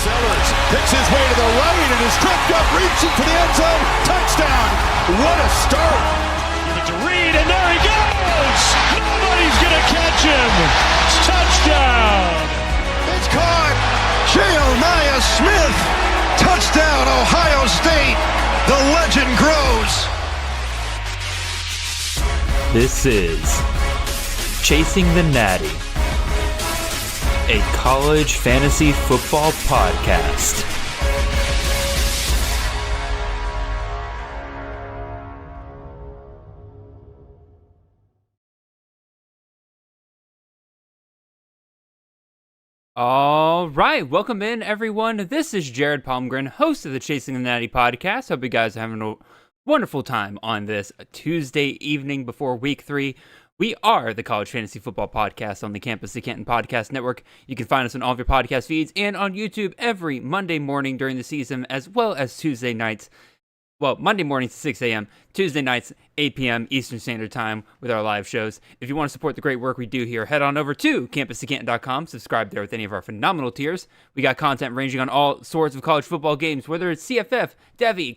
Sellers picks his way to the right and is tripped up, reaching for the end zone. Touchdown. What a start. To Reed, and there he goes. Nobody's going to catch him. Touchdown. It's caught. Jeremiah Smith. Touchdown, Ohio State. The legend grows. This is Chasing the Natty, a college fantasy football podcast. All right, welcome in, everyone. This is Jared Palmgren, host of the Chasing the Natty podcast. Hope you guys are having a wonderful time on this Tuesday evening before week 3. We are the College Fantasy Football Podcast on the Campus to Canton Podcast Network. You can find us on all of your podcast feeds and on YouTube every Monday morning during the season, as well as Tuesday nights. Well, Monday mornings at 6 a.m., Tuesday nights, 8 p.m. Eastern Standard Time with our live shows. If you want to support the great work we do here, head on over to campustocanton.com. Subscribe there with any of our phenomenal tiers. We got content ranging on all sorts of college football games, whether it's CFF, Devy,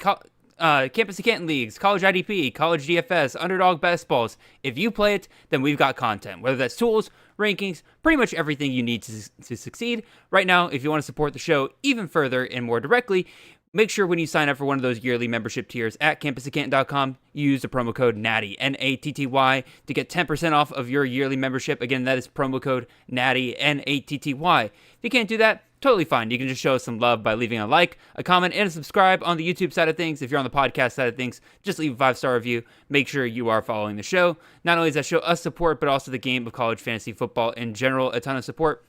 Campus to Canton Leagues, College IDP, College DFS, Underdog Best Balls. If you play it, then we've got content, whether that's tools, rankings, pretty much everything you need to succeed. Right now, if you want to support the show even further and more directly, make sure when you sign up for one of those yearly membership tiers at campustocanton.com, you use the promo code NATTY, N-A-T-T-Y, to get 10% off of your yearly membership. Again, that is promo code NATTY, N-A-T-T-Y. If you can't do that, totally fine. You can just show us some love by leaving a like, a comment, and a subscribe on the YouTube side of things. If you're on the podcast side of things, just leave a 5-star review. Make sure you are following the show. Not only does that show us support, but also the game of college fantasy football in general, a ton of support.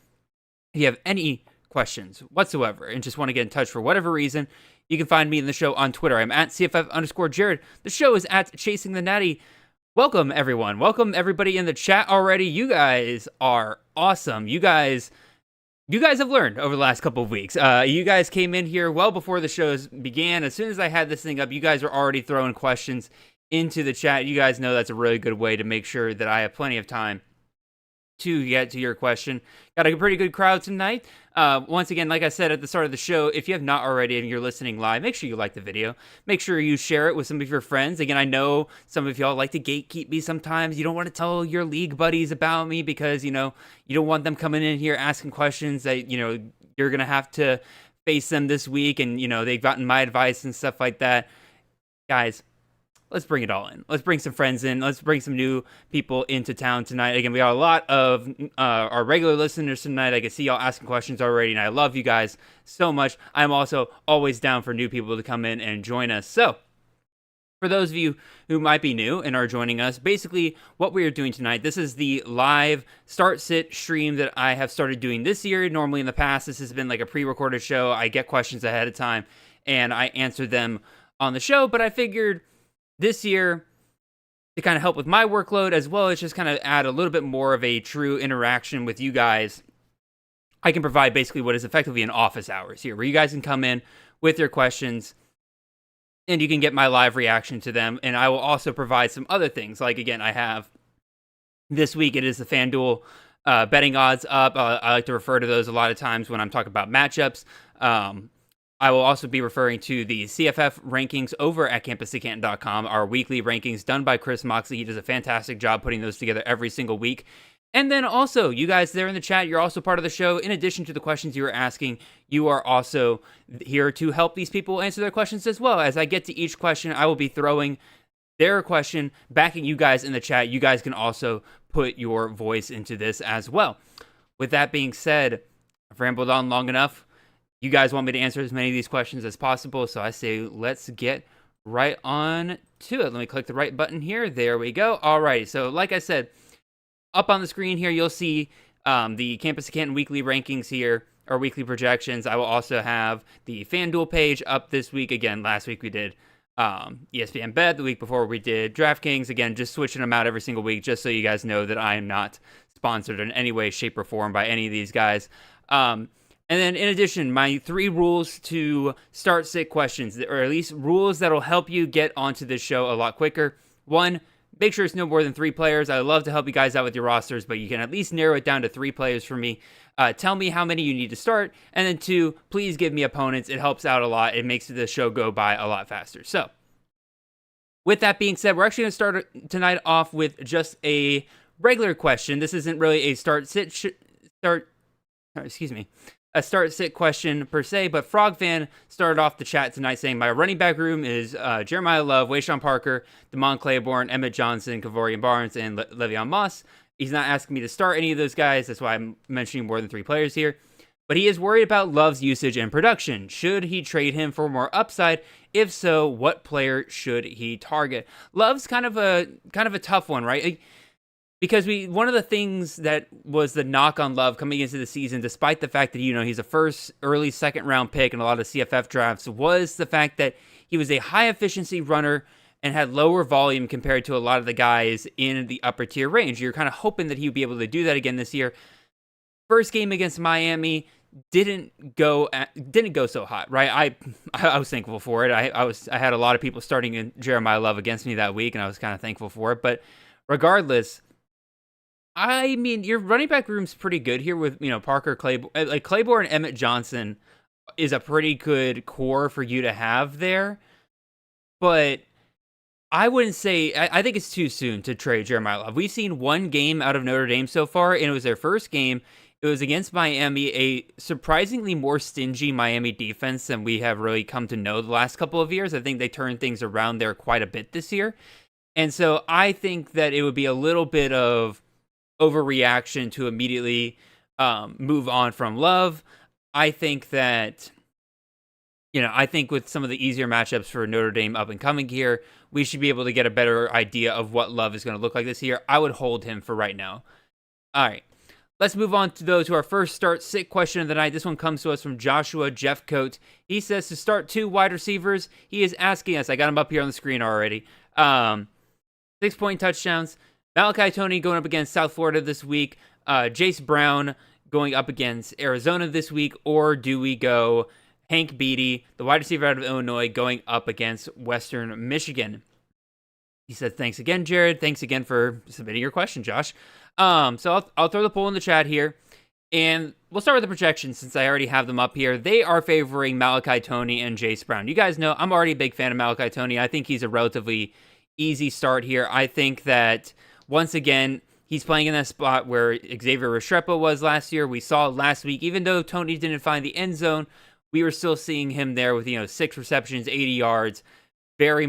If you have any questions whatsoever and just want to get in touch for whatever reason, you can find me in the show on Twitter. I'm at CFF_Jared. The show is at Chasing the Natty. Welcome, everyone. Welcome, everybody in the chat already. You guys are awesome. You guys have learned over the last couple of weeks. You guys came in here well before the shows began. As soon as I had this thing up, you guys are already throwing questions into the chat. You guys know that's a really good way to make sure that I have plenty of time to get to your question. Got a pretty good crowd tonight. Once again, like I said at the start of the show, if you have not already and you're listening live, make sure you like the video. Make sure you share it with some of your friends. Again, I know some of y'all like to gatekeep me sometimes. You don't want to tell your league buddies about me because, you don't want them coming in here asking questions that, you're going to have to face them this week and, they've gotten my advice and stuff like that. Guys, let's bring it all in. Let's bring some friends in. Let's bring some new people into town tonight. Again, we got a lot of our regular listeners tonight. I can see y'all asking questions already, and I love you guys so much. I'm also always down for new people to come in and join us. So, for those of you who might be new and are joining us, basically what we are doing tonight, this is the live start-sit stream that I have started doing this year. Normally in the past, this has been like a pre-recorded show. I get questions ahead of time, and I answer them on the show, but I figured this year, to kind of help with my workload, as well as just kind of add a little bit more of a true interaction with you guys, I can provide basically what is effectively an office hours here, where you guys can come in with your questions, and you can get my live reaction to them, and I will also provide some other things. Like, again, I have, this week, it is the FanDuel betting odds up. I like to refer to those a lot of times when I'm talking about matchups. I will also be referring to the CFF rankings over at campustocanton.com, our weekly rankings done by Chris Moxley. He does a fantastic job putting those together every single week. And then also, you guys there in the chat, you're also part of the show. In addition to the questions you are asking, you are also here to help these people answer their questions as well. As I get to each question, I will be throwing their question, backing you guys in the chat. You guys can also put your voice into this as well. With that being said, I've rambled on long enough. You guys want me to answer as many of these questions as possible, so I say let's get right on to it. Let me click the right button here. There we go. Alrighty, so like I said, up on the screen here, you'll see the Campus to Canton weekly rankings here, or weekly projections. I will also have the FanDuel page up this week. Again, last week we did ESPN Bet. The week before we did DraftKings. Again, just switching them out every single week, just so you guys know that I am not sponsored in any way, shape, or form by any of these guys. And then in addition, my 3 rules to start sit questions, or at least rules that'll help you get onto this show a lot quicker. 1, make sure it's no more than 3 players. I love to help you guys out with your rosters, but you can at least narrow it down to 3 players for me. Tell me how many you need to start. And then 2, please give me opponents. It helps out a lot. It makes the show go by a lot faster. So with that being said, we're actually going to start tonight off with just a regular question. This isn't really a start-sit question per se, but Frog Fan started off the chat tonight saying, my running back room is Jeremiah Love, Wayshawn Parker, Damon Claiborne, Emmett Johnson, Kavorian Barnes, and Le'Veon Moss. He's not asking me to start any of those guys. That's why I'm mentioning more than 3 players here. But he is worried about Love's usage and production. Should he trade him for more upside? If so, what player should he target? Love's kind of a tough one, right? Because one of the things that was the knock on Love coming into the season, despite the fact that, he's a early second round pick in a lot of CFF drafts, was the fact that he was a high efficiency runner and had lower volume compared to a lot of the guys in the upper tier range. You're kind of hoping that he would be able to do that again this year. First game against Miami didn't go so hot, right? I was thankful for it. I had a lot of people starting in Jeremiah Love against me that week, and I was kind of thankful for it. But regardless, I mean, your running back room's pretty good here with, Parker, Claiborne, Claiborne and Emmett Johnson is a pretty good core for you to have there. But I wouldn't say, I think it's too soon to trade Jeremiah Love. We've seen 1 game out of Notre Dame so far, and it was their first game. It was against Miami, a surprisingly more stingy Miami defense than we have really come to know the last couple of years. I think they turned things around there quite a bit this year. And so I think that it would be a little bit of overreaction to immediately move on from Love. I think that, I think with some of the easier matchups for Notre Dame up and coming here, we should be able to get a better idea of what Love is going to look like this year. I would hold him for right now. All right. Let's move on to those who are first sit question of the night. This one comes to us from Joshua Jeffcoat. He says to start 2 wide receivers. He is asking us, I got him up here on the screen already. 6-point touchdowns. Malachi Toney going up against South Florida this week. Jace Brown going up against Arizona this week. Or do we go Hank Beatty, the wide receiver out of Illinois, going up against Western Michigan? He said, thanks again, Jared. Thanks again for submitting your question, Josh. So I'll throw the poll in the chat here. And we'll start with the projections since I already have them up here. They are favoring Malachi Toney and Jace Brown. You guys know I'm already a big fan of Malachi Toney. I think he's a relatively easy start here. I think that, once again, he's playing in that spot where Xavier Restrepo was last year. We saw last week, even though Toney didn't find the end zone, we were still seeing him there with, 6 receptions, 80 yards. Very,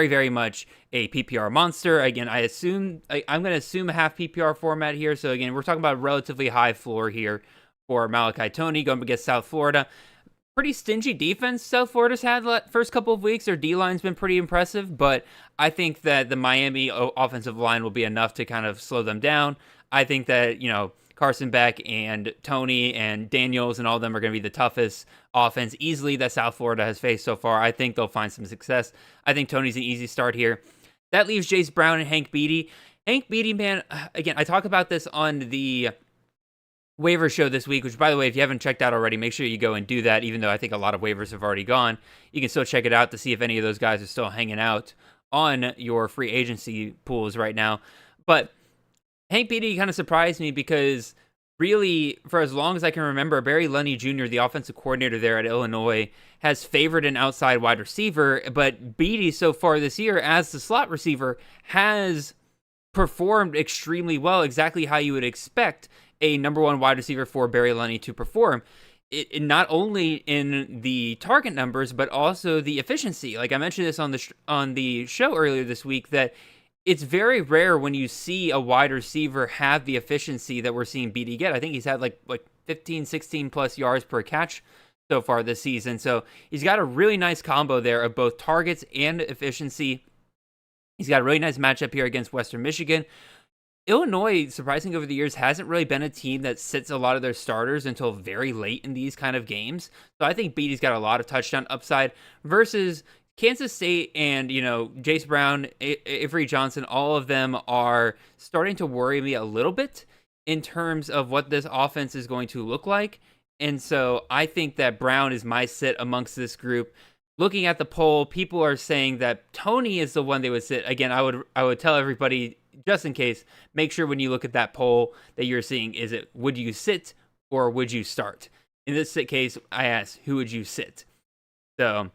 very much a PPR monster. Again, I'm going to assume a half PPR format here. So again, we're talking about a relatively high floor here for Malachi Toney going against South Florida. Pretty stingy defense South Florida's had the first couple of weeks. Their D-line's been pretty impressive, but I think that the Miami offensive line will be enough to kind of slow them down. I think that, Carson Beck and Toney and Daniels and all of them are going to be the toughest offense easily that South Florida has faced so far. I think they'll find some success. I think Toney's an easy start here. That leaves Jace Brown and Hank Beatty. Hank Beatty, man, again, I talk about this on the waiver show this week, which, by the way, if you haven't checked out already, make sure you go and do that, even though I think a lot of waivers have already gone. You can still check it out to see if any of those guys are still hanging out on your free agency pools right now. But Hank Beatty kind of surprised me because really, for as long as I can remember, Barry Lunny Jr., the offensive coordinator there at Illinois, has favored an outside wide receiver, but Beatty so far this year as the slot receiver has performed extremely well, exactly how you would expect a number 1 wide receiver for Barry Lunny to perform. It not only in the target numbers, but also the efficiency. Like I mentioned this on the show earlier this week, that it's very rare when you see a wide receiver have the efficiency that we're seeing Beatty get. I think he's had like 15, 16 plus yards per catch so far this season. So he's got a really nice combo there of both targets and efficiency. He's got a really nice matchup here against Western Michigan. Illinois, surprisingly over the years, hasn't really been a team that sits a lot of their starters until very late in these kind of games. So I think Beatty's got a lot of touchdown upside versus Kansas State and, Jace Brown, Avery Johnson, all of them are starting to worry me a little bit in terms of what this offense is going to look like. And so I think that Brown is my sit amongst this group. looking at the poll, people are saying that Tony is the one they would sit. Again, I would tell everybody, just in case, make sure when you look at that poll that you're seeing, is it would you sit or would you start? In this case, I asked, who would you sit? So,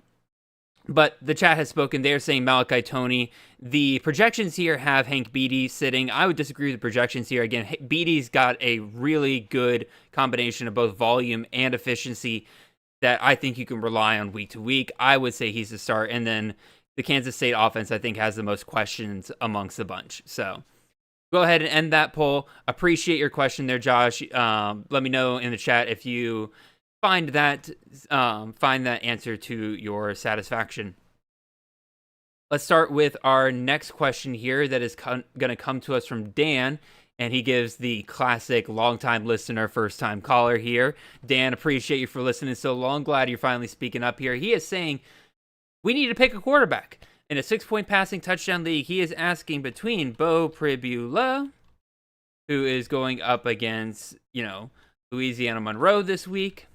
but the chat has spoken. They're saying Malachi Tony. The projections here have Hank Beatty sitting. I would disagree with the projections here. Again, Beatty's got a really good combination of both volume and efficiency that I think you can rely on week to week. I would say he's the start. And then the Kansas State offense, I think, has the most questions amongst the bunch. So go ahead and end that poll. Appreciate your question there, Josh. Let me know in the chat if you find that answer to your satisfaction. Let's start with our next question here that is going to come to us from Dan. And he gives the classic long-time listener, first-time caller here. Dan, appreciate you for listening so long. Glad you're finally speaking up here. He is saying, we need to pick a quarterback. In a 6-point passing touchdown league, he is asking between Beau Pribula, who is going up against, Louisiana Monroe this week,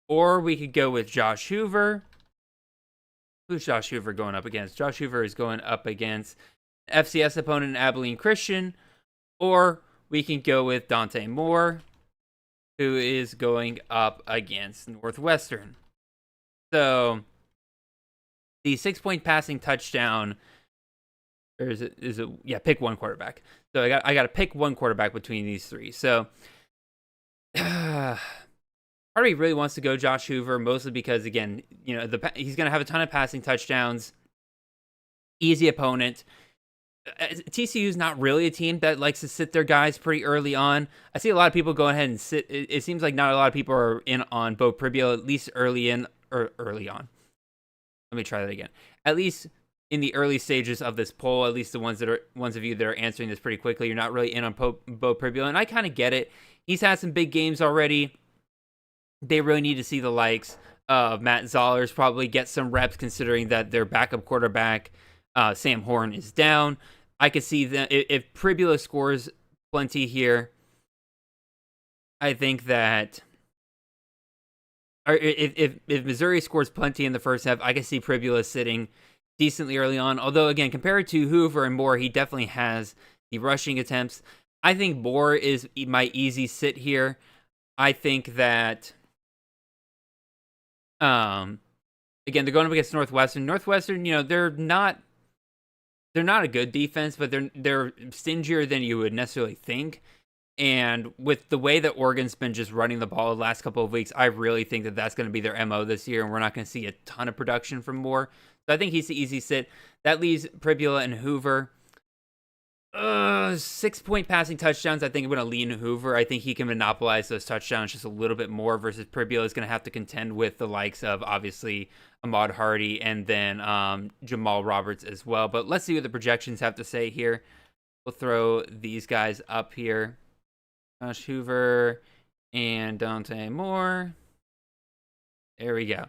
or we could go with Josh Hoover. Who's Josh Hoover going up against? Josh Hoover is going up against FCS opponent Abilene Christian. Or we can go with Dante Moore, who is going up against Northwestern. So the 6-point passing touchdown, or pick one quarterback. So I got to pick one quarterback between these three. So part of me really wants to go Josh Hoover, mostly because, again, he's going to have a ton of passing touchdowns, easy opponent. TCU is not really a team that likes to sit their guys pretty early on. I see a lot of people go ahead and sit. It seems like not a lot of people are in on Beau Pribula, at least early on. Let me try that again. At least in the early stages of this poll, at least the ones of you that are answering this pretty quickly, you're not really in on Beau Pribula, and I kind of get it. He's had some big games already. They really need to see the likes of Matt Zollers probably get some reps, considering that their backup quarterback, Sam Horn, is down. I could see that if Pribula scores plenty here, I think that, or if Missouri scores plenty in the first half, I could see Pribula sitting decently early on. Although, again, compared to Hoover and Moore, he definitely has the rushing attempts. I think Moore is my easy sit here. I think that, again, they're going up against Northwestern. Northwestern, they're not a good defense, but they're stingier than you would necessarily think. And with the way that Oregon's been just running the ball the last couple of weeks, I really think that that's going to be their MO this year, and we're not going to see a ton of production from Moore. So I think he's the easy sit. That leaves Pribula and Hoover. 6-point passing touchdowns, I think I'm going to lean Hoover. I think he can monopolize those touchdowns just a little bit more, versus Pribula is going to have to contend with the likes of, obviously, Ahmad Hardy and then Jamal Roberts as well. But let's see what the projections have to say here. We'll throw these guys up here. Josh Hoover and Dante Moore. There we go.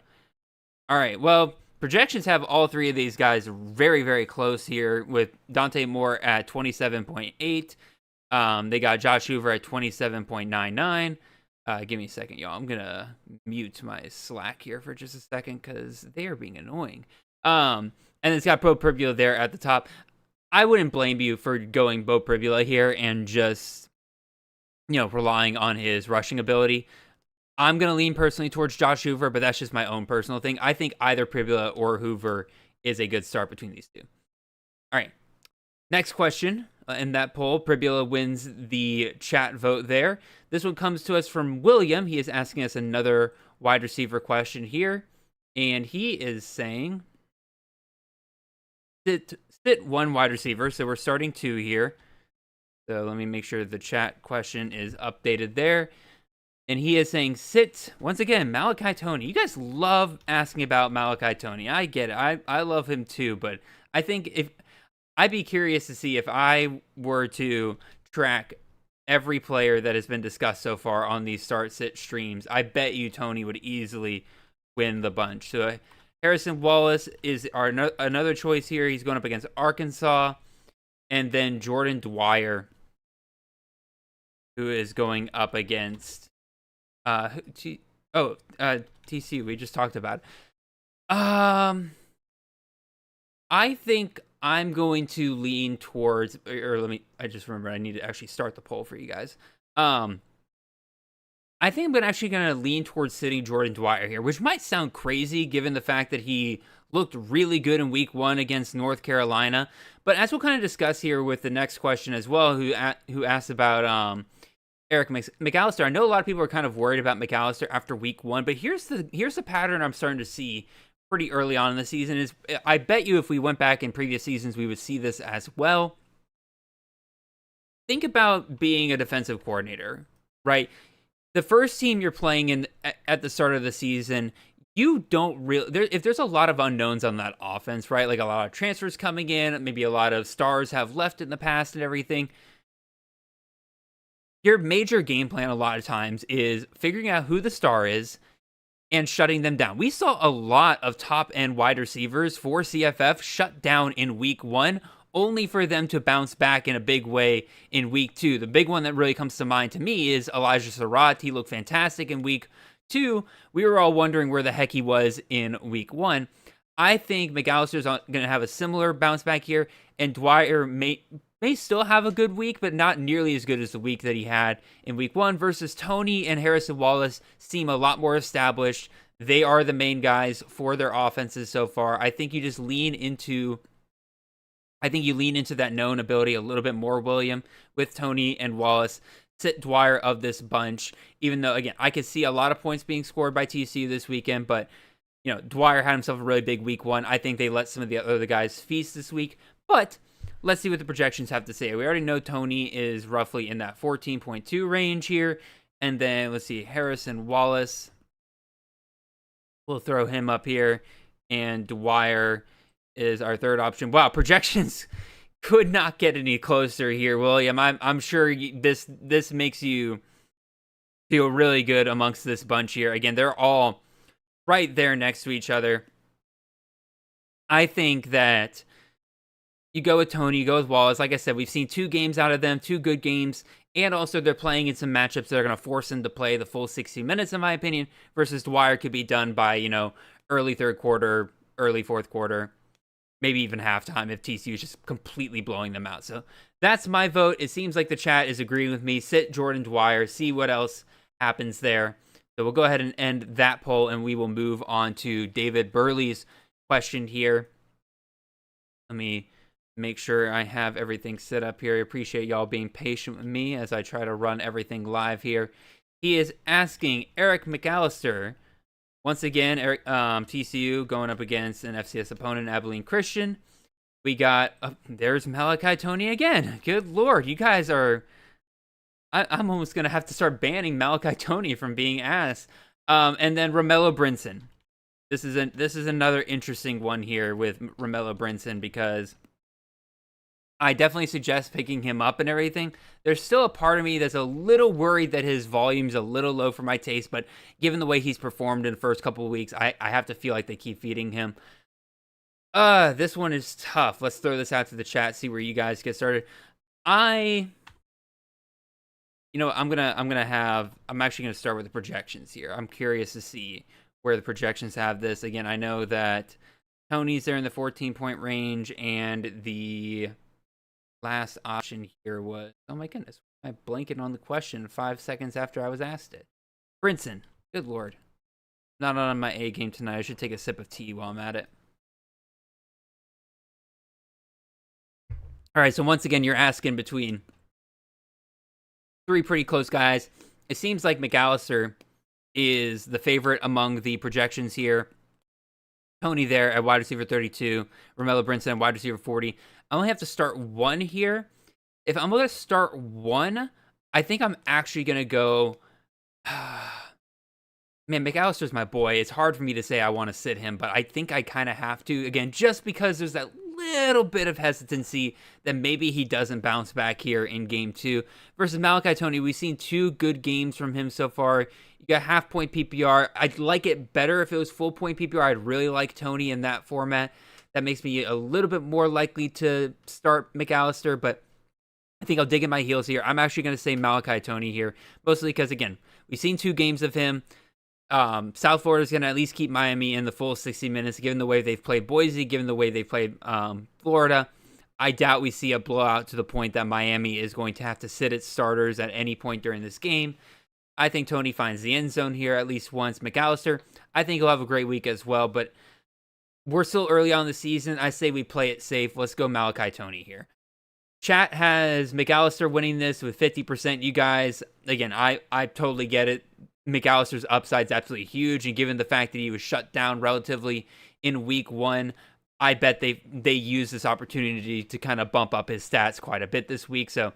All right, well, projections have all three of these guys very, very close here, with Dante Moore at 27.8. They got Josh Hoover at 27.99. Give me a second, y'all. I'm going to mute my Slack here for just a second because they are being annoying. And it's got Beau Pribula there at the top. I wouldn't blame you for going Beau Pribula here and just, relying on his rushing ability. I'm going to lean personally towards Josh Hoover, but that's just my own personal thing. I think either Pribula or Hoover is a good start between these two. All right. Next question in that poll. Pribula wins the chat vote there. This one comes to us from William. He is asking us another wide receiver question here. And he is saying, sit one wide receiver. So we're starting two here. So let me make sure the chat question is updated there. And he is saying, sit, once again, Malachi Tony. You guys love asking about Malachi Tony. I get it. I love him too. But I think I'd be curious to see if I were to track every player that has been discussed so far on these start-sit streams. I bet you Tony would easily win the bunch. So Harrison Wallace is another choice here. He's going up against Arkansas. And then Jordan Dwyer, who is going up against TCU. We just talked about it. I think I'm going to lean towards, I just remember I need to actually start the poll for you guys. I think I'm actually going to lean towards sitting Jordan Dwyer here, which might sound crazy given the fact that he looked really good in week 1 against North Carolina. But as we'll kind of discuss here with the next question as well, who asked about Eric McAllister. I know a lot of people are kind of worried about McAllister after week 1, but here's the pattern I'm starting to see pretty early on in the season. Is I bet you if we went back in previous seasons, we would see this as well. Think about being a defensive coordinator, right? The first team you're playing in at the start of the season, you don't really, if there's a lot of unknowns on that offense, right? Like a lot of transfers coming in, maybe a lot of stars have left in the past and everything. Your major game plan a lot of times is figuring out who the star is and shutting them down. We saw a lot of top end wide receivers for CFF shut down in week 1, only for them to bounce back in a big way in week 2. The big one that really comes to mind to me is Elijah Surratt. He looked fantastic in week 2. We were all wondering where the heck he was in week 1. I think McAllister's going to have a similar bounce back here, and Dwyer may still have a good week, but not nearly as good as the week that he had in week 1 versus Toney and Harrison Wallace seem a lot more established. They are the main guys for their offenses so far. I think you just lean into that known ability a little bit more, William, with Toney and Wallace. Sit Dwyer of this bunch, even though, again, I could see a lot of points being scored by TCU this weekend, but, Dwyer had himself a really big week 1. I think they let some of the other guys feast this week, but let's see what the projections have to say. We already know Toney is roughly in that 14.2 range here, and then let's see, Harrison Wallace, we'll throw him up here, and Dwyer is our third option. Wow, projections could not get any closer here, William. I'm sure this makes you feel really good amongst this bunch here. Again, they're all right there next to each other. I think that you go with Toney, you go with Wallace. Like I said, we've seen 2 games out of them, 2 good games, and also they're playing in some matchups that are going to force them to play the full 60 minutes, in my opinion, versus Dwyer could be done by, early third quarter, early fourth quarter, maybe even halftime if TCU is just completely blowing them out. So that's my vote. It seems like the chat is agreeing with me. Sit Jordan Dwyer, see what else happens there. So we'll go ahead and end that poll, and we will move on to David Burley's question here. Let me make sure I have everything set up here. I appreciate y'all being patient with me as I try to run everything live here. He is asking Eric McAllister, once again, TCU going up against an FCS opponent, Abilene Christian. We got, there's Malachi Toney again. Good Lord, you guys are, I'm almost going to have to start banning Malachi Toney from being asked. And then Romello Brinson. This is another interesting one here with Romello Brinson because I definitely suggest picking him up and everything. There's still a part of me that's a little worried that his volume's a little low for my taste, but given the way he's performed in the first couple of weeks, I have to feel like they keep feeding him. This one is tough. Let's throw this out to the chat, see where you guys get started. I'm actually gonna start with the projections here. I'm curious to see where the projections have this. Again, I know that Toney's there in the 14-point range, and the last option here was, oh my goodness, I'm blanking on the question 5 seconds after I was asked it. Brinson, good Lord. Not on my A game tonight. I should take a sip of tea while I'm at it. All right, so once again, you're asking between 3 pretty close guys. It seems like McAllister is the favorite among the projections here. Toney there at wide receiver 32. Romello Brinson at wide receiver 40. I only have to start one here. If I'm going to start one, I think I'm actually going to go... Man, McAllister's my boy. It's hard for me to say I want to sit him, but I think I kind of have to. Again, just because there's that little bit of hesitancy that maybe he doesn't bounce back here in game 2. Versus Malachi Toney, we've seen 2 good games from him so far. You got half-point PPR. I'd like it better if it was full-point PPR. I'd really like Toney in that format. That makes me a little bit more likely to start McAllister, but I think I'll dig in my heels here. I'm actually going to say Malachi Toney here, mostly because, again, we've seen 2 games of him. South Florida is going to at least keep Miami in the full 60 minutes, given the way they've played Boise, given the way they played Florida. I doubt we see a blowout to the point that Miami is going to have to sit its starters at any point during this game. I think Tony finds the end zone here at least once. McAllister, I think he'll have a great week as well, but we're still early on in the season. I say we play it safe. Let's go Malachi Tony here. Chat has McAllister winning this with 50%. You guys, again, I totally get it. McAllister's upside is absolutely huge, and given the fact that he was shut down relatively in week 1, I bet they use this opportunity to kind of bump up his stats quite a bit this week. So,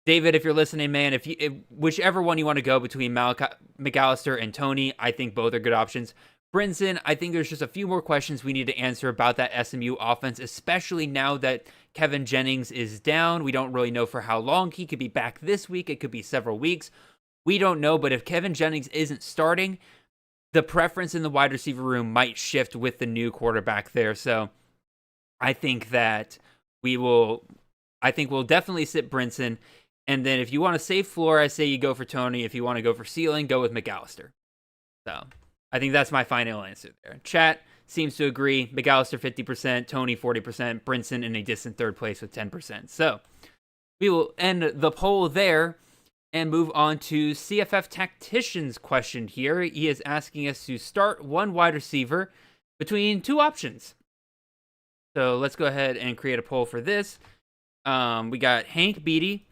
David, if you're listening, man, if whichever one you want to go between McAllister and Tony, I think both are good options. Brinson, I think there's just a few more questions we need to answer about that SMU offense, especially now that Kevin Jennings is down. We don't really know for how long. He could be back this week. It could be several weeks. We don't know, but if Kevin Jennings isn't starting, the preference in the wide receiver room might shift with the new quarterback there. So I think that we'll definitely sit Brinson. And then if you want to save floor, I say you go for Tony. If you want to go for ceiling, go with McAllister. So I think that's my final answer there. Chat seems to agree. McAllister 50%, Tony 40%, Brinson in a distant third place with 10%. So we will end the poll there and move on to CFF Tactician's question here. He is asking us to start one wide receiver between two options. So let's go ahead and create a poll for this. We got Hank Beatty,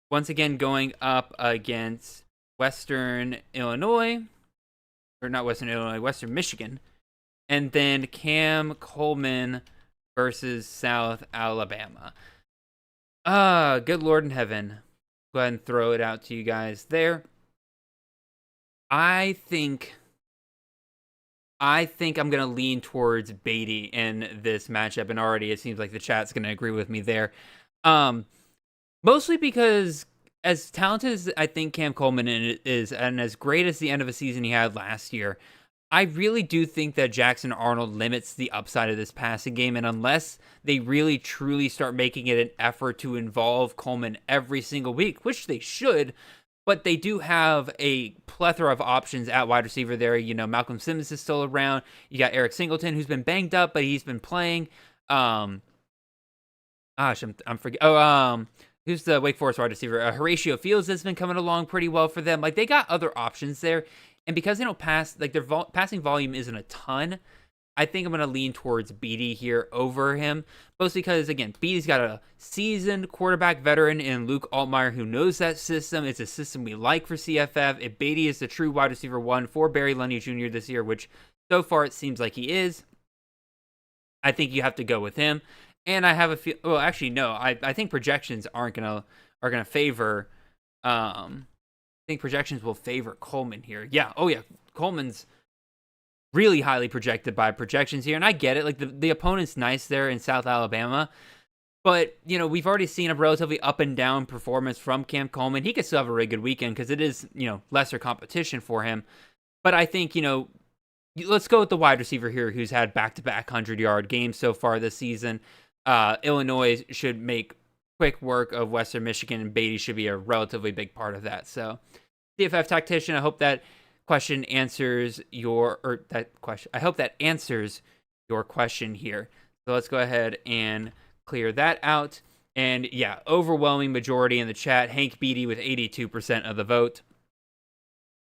once again going up against Western Illinois. Or not Western Illinois, Western Michigan. And then Cam Coleman versus South Alabama. Good Lord in heaven. Go ahead and throw it out to you guys there. I think I'm going to lean towards Beatty in this matchup. And already it seems like the chat's going to agree with me there. Mostly because as talented as I think Cam Coleman is, and as great as the end of a season he had last year, I really do think that Jackson Arnold limits the upside of this passing game. And unless they really truly start making it an effort to involve Coleman every single week, which they should, but they do have a plethora of options at wide receiver there. You know, Malcolm Simmons is still around. You got Eric Singleton, who's been banged up, but he's been playing. I'm forgetting. Who's the Wake Forest wide receiver? Horatio Fields has been coming along pretty well for them. Like, they got other options there. And because they don't pass, like, their passing volume isn't a ton, I think I'm going to lean towards Beatty here over him. Mostly because, again, Beatty's got a seasoned quarterback veteran in Luke Altmaier who knows that system. It's a system we like for CFF. If Beatty is the true wide receiver one for Barry Lundy Jr. this year, which so far it seems like he is, I think you have to go with him. And I have a few. Well, actually, no. I think projections are gonna favor. I think projections will favor Coleman here. Yeah. Oh yeah. Coleman's really highly projected by projections here, and I get it. Like the opponent's nice there in South Alabama, but you know we've already seen a relatively up and down performance from Cam Coleman. He could still have a really good weekend because it is lesser competition for him. But I think let's go with the wide receiver here who's had back-to-back 100-yard games so far this season. Illinois should make quick work of Western Michigan, and Beatty should be a relatively big part of that. So, CFF Tactician, I hope that question answers I hope that answers your question here. So let's go ahead and clear that out. And yeah, overwhelming majority in the chat. Hank Beatty with 82% of the vote.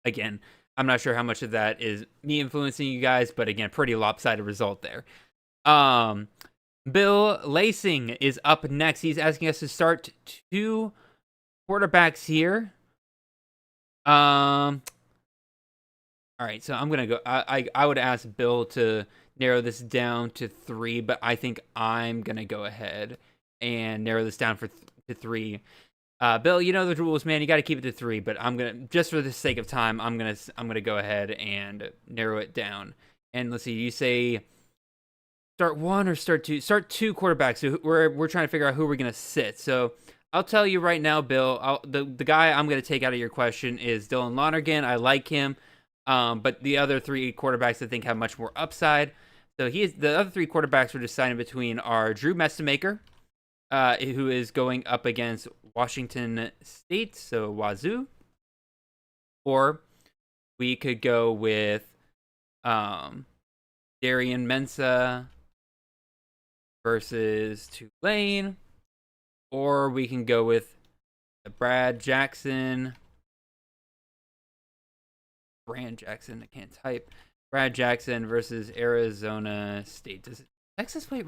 Again, I'm not sure how much of that is me influencing you guys, but again, pretty lopsided result there. Bill Lacing is up next. He's asking us to start two quarterbacks here. All right, so I'm gonna go. I would ask Bill to narrow this down to 3, but I think I'm gonna go ahead and narrow this down to 3. Bill, you know the rules, man. You got to keep it to 3, but I'm gonna, just for the sake of time, I'm gonna go ahead and narrow it down. And let's see, you say start 1 or start 2? Start 2 quarterbacks. So we're trying to figure out who we're gonna sit. So I'll tell you right now, Bill. The guy I'm gonna take out of your question is Dylan Lonergan. I like him, but the other 3 quarterbacks I think have much more upside. So the other 3 quarterbacks we're deciding between are Drew Messamaker, who is going up against Washington State, so Wazoo, or We could go with Darian Mensah versus Tulane, or we can go with Brad Jackson. Brand Jackson, I can't type. Brad Jackson versus Arizona State. Does Texas State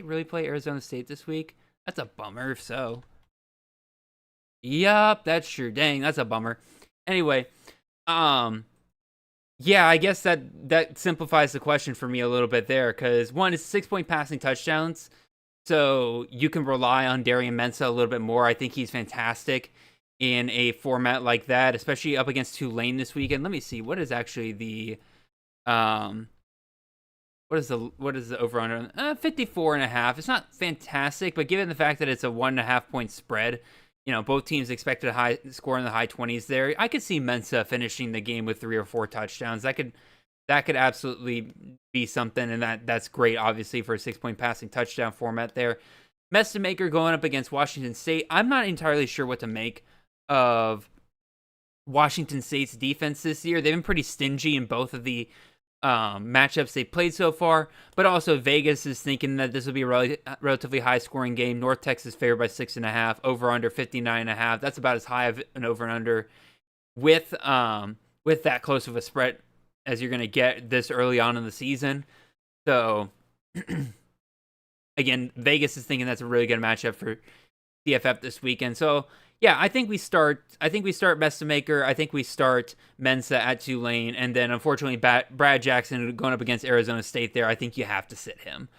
really play Arizona State this week? That's a bummer if so. Yup, that's true. Dang, that's a bummer. Anyway, yeah, I guess that simplifies the question for me a little bit there, because one is 6-point passing touchdowns, so you can rely on Darian Mensah a little bit more. I think he's fantastic in a format like that, especially up against Tulane this weekend. Let me see, what is actually the what is the over under? 54.5. It's not fantastic, but given the fact that it's a 1.5 point spread, both teams expected a high score in the high 20s there. I could see Mensah finishing the game with 3 or 4 touchdowns. That could absolutely be something, and that's great, obviously, for a 6-point passing touchdown format there. Messamaker going up against Washington State. I'm not entirely sure what to make of Washington State's defense this year. They've been pretty stingy in both of the matchups they played so far, but also Vegas is thinking that this will be a relatively high-scoring game. North Texas favored by 6.5, over/under 59.5. That's about as high of an over and under with that close of a spread as you're going to get this early on in the season. So again, Vegas is thinking that's a really good matchup for CFF this weekend. So yeah, I think we start Messamaker. I think we start Mensah at Tulane, and then unfortunately Brad Jackson going up against Arizona State there. I think you have to sit him,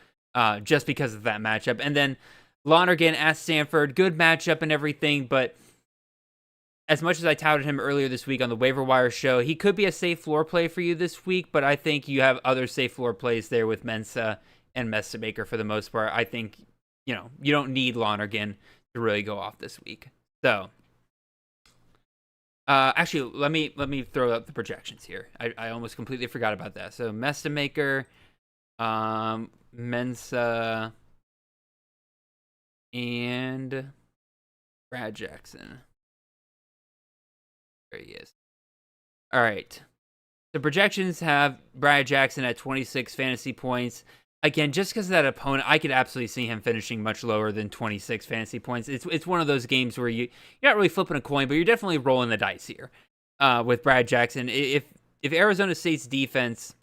just because of that matchup. And then Lonergan at Stanford, good matchup and everything, but as much as I touted him earlier this week on the waiver wire show, he could be a safe floor play for you this week. But I think you have other safe floor plays there with Mensah and Messamaker for the most part. I think you don't need Lonergan to really go off this week. So, actually, let me throw up the projections here. I almost completely forgot about that. So, Messamaker, Mensah, and Brad Jackson. There he is. All right. The projections have Brad Jackson at 26 fantasy points. Again, just because of that opponent, I could absolutely see him finishing much lower than 26 fantasy points. It's one of those games where you're not really flipping a coin, but you're definitely rolling the dice here with Brad Jackson. If Arizona State's defense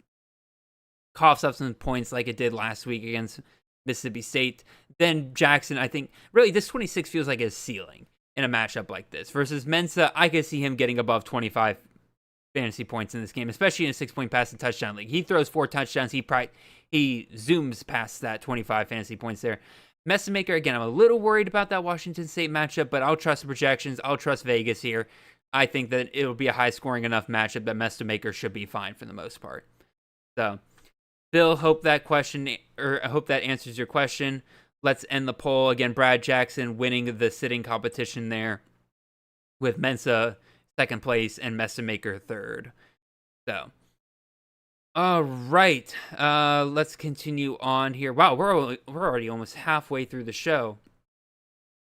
coughs up some points like it did last week against Mississippi State, then Jackson, I think, really this 26 feels like his ceiling in a matchup like this. Versus Mensah, I could see him getting above 25 fantasy points in this game, especially in a 6-point passing touchdown league. He throws 4 touchdowns. He zooms past that 25 fantasy points there. Messamaker, again, I'm a little worried about that Washington State matchup, but I'll trust the projections. I'll trust Vegas here. I think that it'll be a high-scoring enough matchup that Messamaker should be fine for the most part. So, Bill, hope that answers your question. Let's end the poll. Again, Brad Jackson winning the sitting competition there with Mensah second place and Messamaker third. So, all right, let's continue on here. Wow, we're already almost halfway through the show.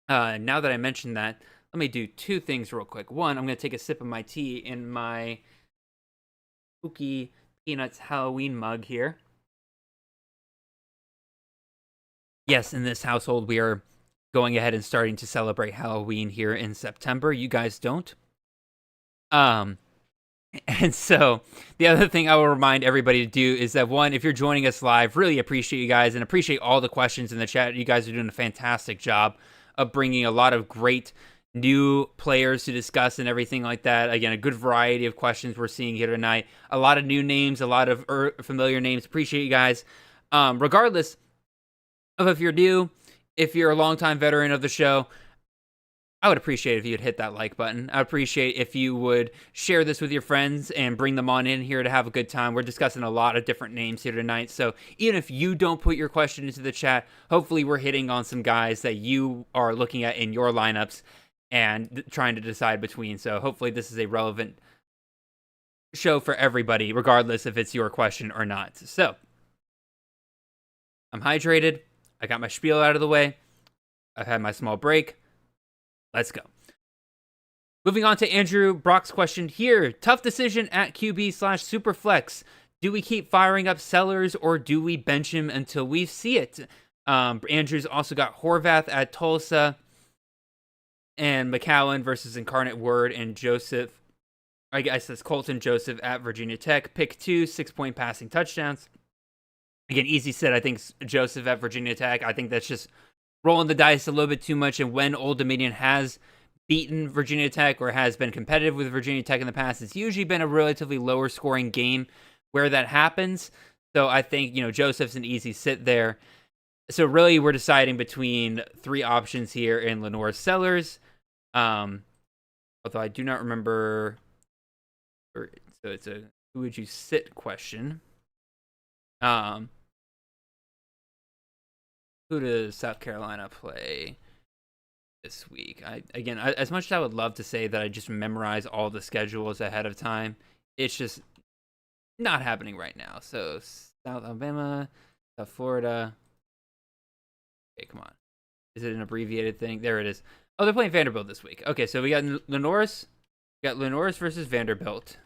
Now that I mentioned that, let me do 2 things real quick. One, I'm going to take a sip of my tea in my spooky Peanuts Halloween mug here. Yes, in this household, we are going ahead and starting to celebrate Halloween here in September. You guys don't. And so the other thing I will remind everybody to do is that, one, if you're joining us live, really appreciate you guys and appreciate all the questions in the chat. You guys are doing a fantastic job of bringing a lot of great new players to discuss and everything like that. Again, a good variety of questions we're seeing here tonight. A lot of new names, a lot of familiar names. Appreciate you guys. Regardless of if you're new, if you're a longtime veteran of the show, I would appreciate if you'd hit that like button. I would appreciate if you would share this with your friends and bring them on in here to have a good time. We're discussing a lot of different names here tonight. So even if you don't put your question into the chat, hopefully we're hitting on some guys that you are looking at in your lineups and trying to decide between. So hopefully this is a relevant show for everybody, regardless if it's your question or not. So I'm hydrated. I got my spiel out of the way. I've had my small break. Let's go. Moving on to Andrew Brock's question here. Tough decision at QB/Superflex. Do we keep firing up Sellers or do we bench him until we see it? Andrew's also got Horvath at Tulsa and McCowan versus Incarnate Word and Joseph. I guess that's Colton Joseph at Virginia Tech. Pick 2, 6-point passing touchdowns. Again, easy set. I think Joseph at Virginia Tech. I think that's just rolling the dice a little bit too much. And when Old Dominion has beaten Virginia Tech or has been competitive with Virginia Tech in the past, it's usually been a relatively lower scoring game where that happens. So I think, Joseph's an easy sit there. So really we're deciding between 3 options here in Lenore Sellers. Although I do not remember. So it's a who would you sit question. Who does South Carolina play this week? As much as I would love to say that I just memorize all the schedules ahead of time, it's just not happening right now. So South Alabama, South Florida. Okay, come on. Is it an abbreviated thing? There it is. Oh, they're playing Vanderbilt this week. Okay, so we got Lenoris. We got Lenoris versus Vanderbilt.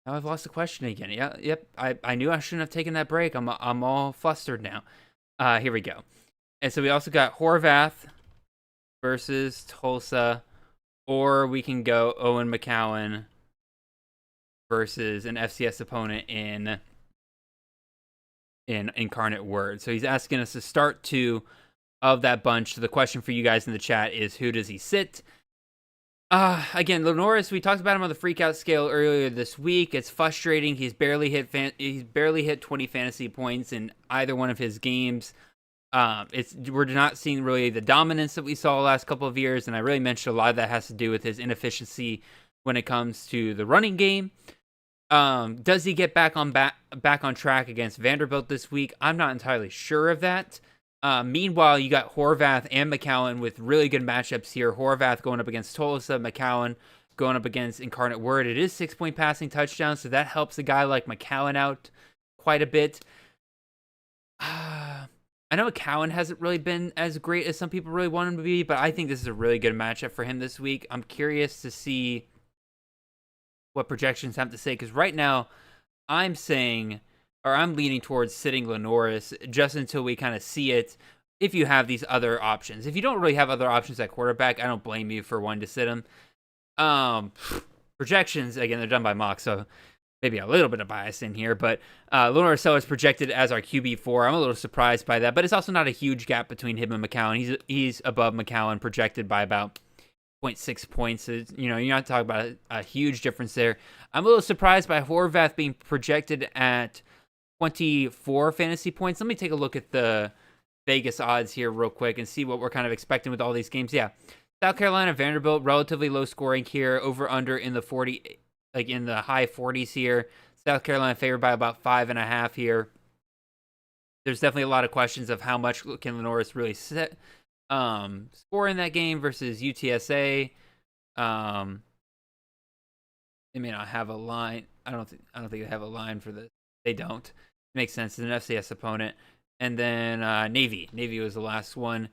Now I've lost the question again. Yeah, yep. I knew I shouldn't have taken that break. I'm all flustered now. Here we go. And so we also got Horvath versus Tulsa, or we can go Owen McCowan versus an FCS opponent in Incarnate Word. So he's asking us to start 2 of that bunch. So the question for you guys in the chat is, who does he sit? Again, Lenoris, we talked about him on the freakout scale earlier this week. It's frustrating. He's barely hit 20 fantasy points in either one of his games. We're not seeing really the dominance that we saw the last couple of years, and I really mentioned a lot of that has to do with his inefficiency when it comes to the running game. Does he get back on track against Vanderbilt this week? I'm not entirely sure of that. Meanwhile, you got Horvath and McCowan with really good matchups here. Horvath going up against Tulsa, McCowan going up against Incarnate Word. It is 6-point passing touchdowns, so that helps a guy like McCowan out quite a bit. I know McCowan hasn't really been as great as some people really want him to be, but I think this is a really good matchup for him this week. I'm curious to see what projections have to say, because right now I'm leaning towards sitting Lenoris just until we kind of see it, if you have these other options. If you don't really have other options at quarterback, I don't blame you for wanting to sit him. Projections, again, they're done by Mock, so maybe a little bit of bias in here, but Lenoris is projected as our QB4. I'm a little surprised by that, but it's also not a huge gap between him and McCowan. He's above McCowan, projected by about 0.6 points. You're not talking about a huge difference there. I'm a little surprised by Horvath being projected at 24 fantasy points. Let me take a look at the Vegas odds here real quick and see what we're kind of expecting with all these games. Yeah, South Carolina, Vanderbilt, relatively low scoring here, over under in the 40, like in the high 40s here. South Carolina favored by about 5.5 here. There's definitely a lot of questions of how much can Lenoris really score in that game versus UTSA. They may not have a line. I don't think they have a line for this. They don't. Makes sense. It's an FCS opponent. And then Navy. Navy was the last one.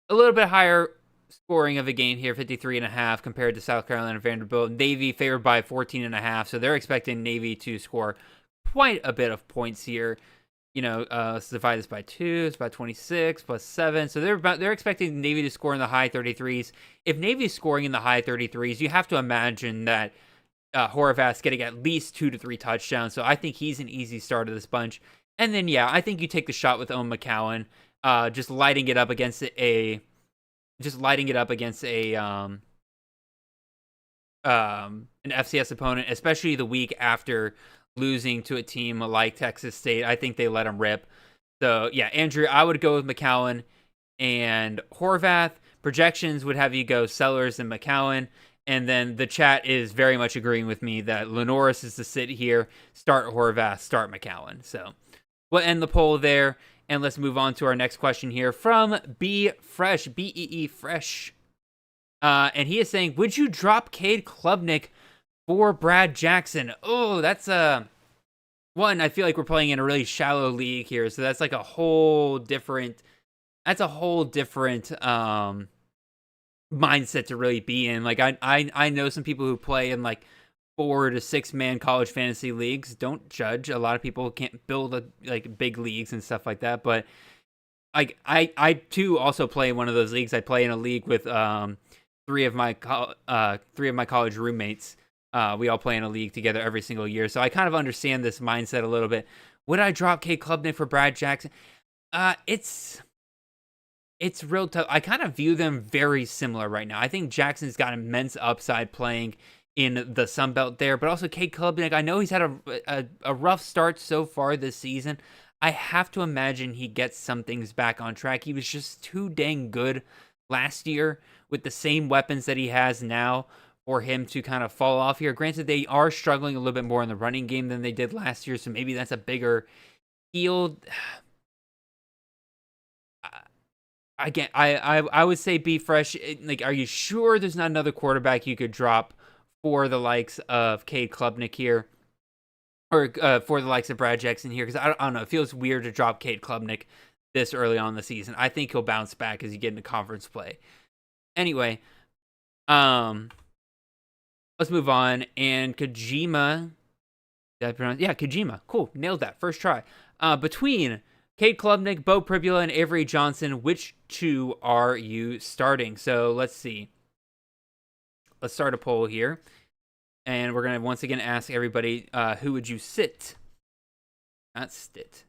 A little bit higher scoring of a game here, 53.5 compared to South Carolina and Vanderbilt. Navy favored by 14.5, so they're expecting Navy to score quite a bit of points here. Let's divide this by 2. It's about 26 plus 7. So they're expecting Navy to score in the high 33s. If Navy's scoring in the high 33s, you have to imagine that Horvath's getting at least 2 to 3 touchdowns. So I think he's an easy start of this bunch. And then, yeah, I think you take the shot with Owen McCowan, just lighting it up against an FCS opponent, especially the week after losing to a team like Texas State. I think they let him rip. So, yeah, Andrew, I would go with McCowan and Horvath. Projections would have you go Sellers and McCowan. And then the chat is very much agreeing with me that Lenoris is the sit here. Start Horvath, start McCowan. So we'll end the poll there. And let's move on to our next question here from B Fresh, Bee Fresh. And he is saying, would you drop Cade Clubnik for Brad Jackson? Oh, that's one. I feel like we're playing in a really shallow league here, so that's like a whole different that's a whole different mindset to really be in. Like I know some people who play in like 4 to 6 man college fantasy leagues. Don't judge. A lot of people can't build like big leagues and stuff like that. But like I too also play in one of those leagues. I play in a league with three of my college roommates. We all play in a league together every single year. So I kind of understand this mindset a little bit. Would I drop Cade Klubnik for Brad Jackson? It's real tough. I kind of view them very similar right now. I think Jackson's got immense upside playing in the Sun Belt there, but also Cade Klubnik, I know he's had a rough start so far this season. I have to imagine he gets some things back on track. He was just too dang good last year with the same weapons that he has now for him to kind of fall off here. Granted, they are struggling a little bit more in the running game than they did last year, so maybe that's a bigger field. Again, I would say be fresh. Like, are you sure there's not another quarterback you could drop for the likes of Cade Klubnik here? Or for the likes of Brad Jackson here? Because I don't know. It feels weird to drop Cade Klubnik this early on in the season. I think he'll bounce back as you get into conference play. Anyway, let's move on. And Kojima. Did I pronounce? Yeah, Kojima. Cool. Nailed that. First try. Between Cade Klubnik, Bo Pribula, and Avery Johnson, which two are you starting? So let's see. Let's start a poll here. And we're going to once again ask everybody, who would you sit? Not stit.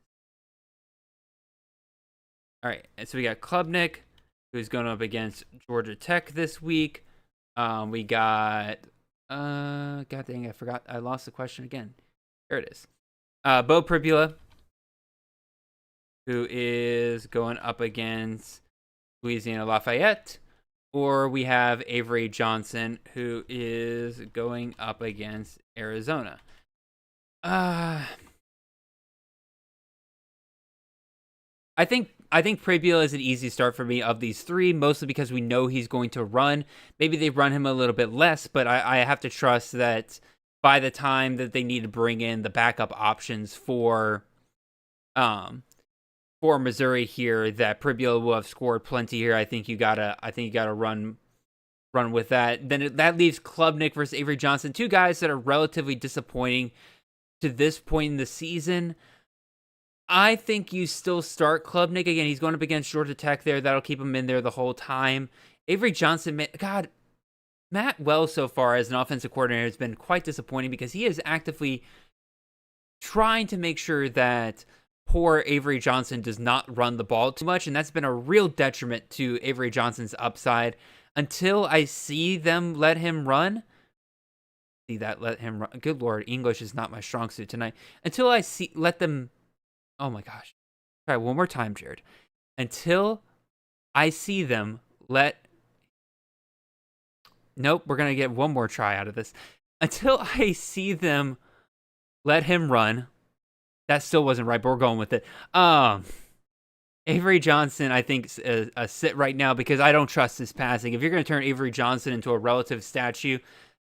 All right. And so we got Klubnik, who's going up against Georgia Tech this week. We got, God dang, I forgot. I lost the question again. There it is. Bo Pribula, who is going up against Louisiana Lafayette. Or we have Avery Johnson, who is going up against Arizona. I think Pribula is an easy start for me of these three, mostly because we know he's going to run. Maybe they run him a little bit less, but I have to trust that by the time that they need to bring in the backup options for Missouri here, that Pribula will have scored plenty here. I think you gotta run with that. Then that leaves Klubnik versus Avery Johnson, two guys that are relatively disappointing to this point in the season. I think you still start Klubnik. Again, he's going up against Georgia Tech there. That'll keep him in there the whole time. Avery Johnson, God, Matt Wells so far as an offensive coordinator has been quite disappointing because he is actively trying to make sure that poor Avery Johnson does not run the ball too much, and that's been a real detriment to Avery Johnson's upside. Until I see them let him run, good Lord, English is not my strong suit tonight. Until I let them, oh my gosh. Try one more time, Jared. Until I see them nope, we're going to get one more try out of this. Until I see them let him run, that still wasn't right, but we're going with it. Avery Johnson, I think, is a sit right now because I don't trust his passing. If you're going to turn Avery Johnson into a relative statue,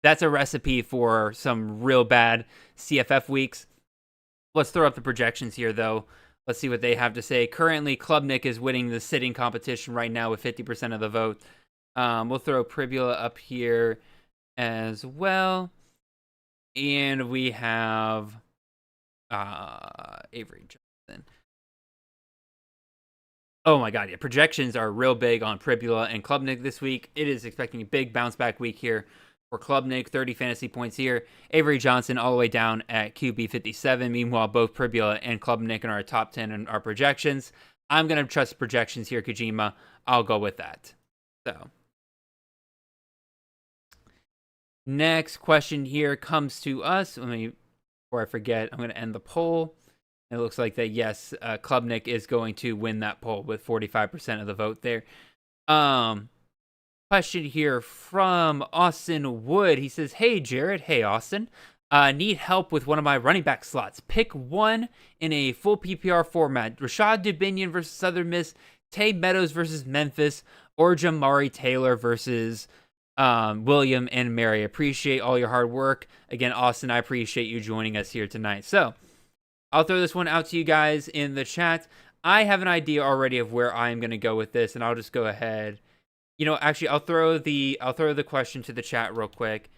that's a recipe for some real bad CFF weeks. Let's throw up the projections here, though. Let's see what they have to say. Currently, Klubnik is winning the sitting competition right now with 50% of the vote. We'll throw Pribula up here as well. And we have Avery Johnson. Oh my God, yeah. Projections are real big on Pribula and Klubnik this week. It is expecting a big bounce back week here for Klubnik, 30 fantasy points here. Avery Johnson all the way down at QB 57. Meanwhile, both Pribula and Klubnik are our top 10 in our projections. I'm going to trust projections here, Kojima. I'll go with that. So, next question here comes to us. Before I forget, I'm going to end the poll. It looks like that, yes, Klubnik is going to win that poll with 45% of the vote there. Question here from Austin Wood. He says, hey, Jared. Hey, Austin. Need help with one of my running back slots. Pick one in a full PPR format. Rashad Dubinion versus Southern Miss, Tay Meadows versus Memphis, or Jamari Taylor versus William and Mary. Appreciate all your hard work. Again, Austin, I appreciate you joining us here tonight. So, I'll throw this one out to you guys in the chat. I have an idea already of where I'm going to go with this, and I'll just go ahead. Actually, I'll throw the question to the chat real quick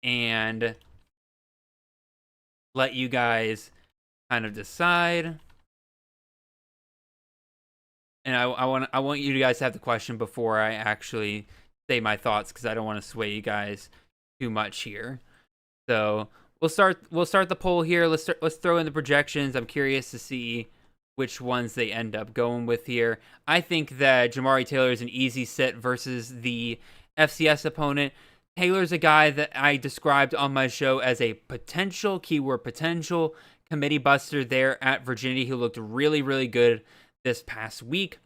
and let you guys kind of decide. And I want you guys to have the question before I actually say my thoughts, because I don't want to sway you guys too much here. So we'll start the poll here. Let's throw in the projections. I'm curious to see which ones they end up going with here. I think that Jamari Taylor is an easy sit versus the FCS opponent. Taylor's a guy that I described on my show as a potential, keyword potential, committee buster there at Virginia. He looked really, really good this past week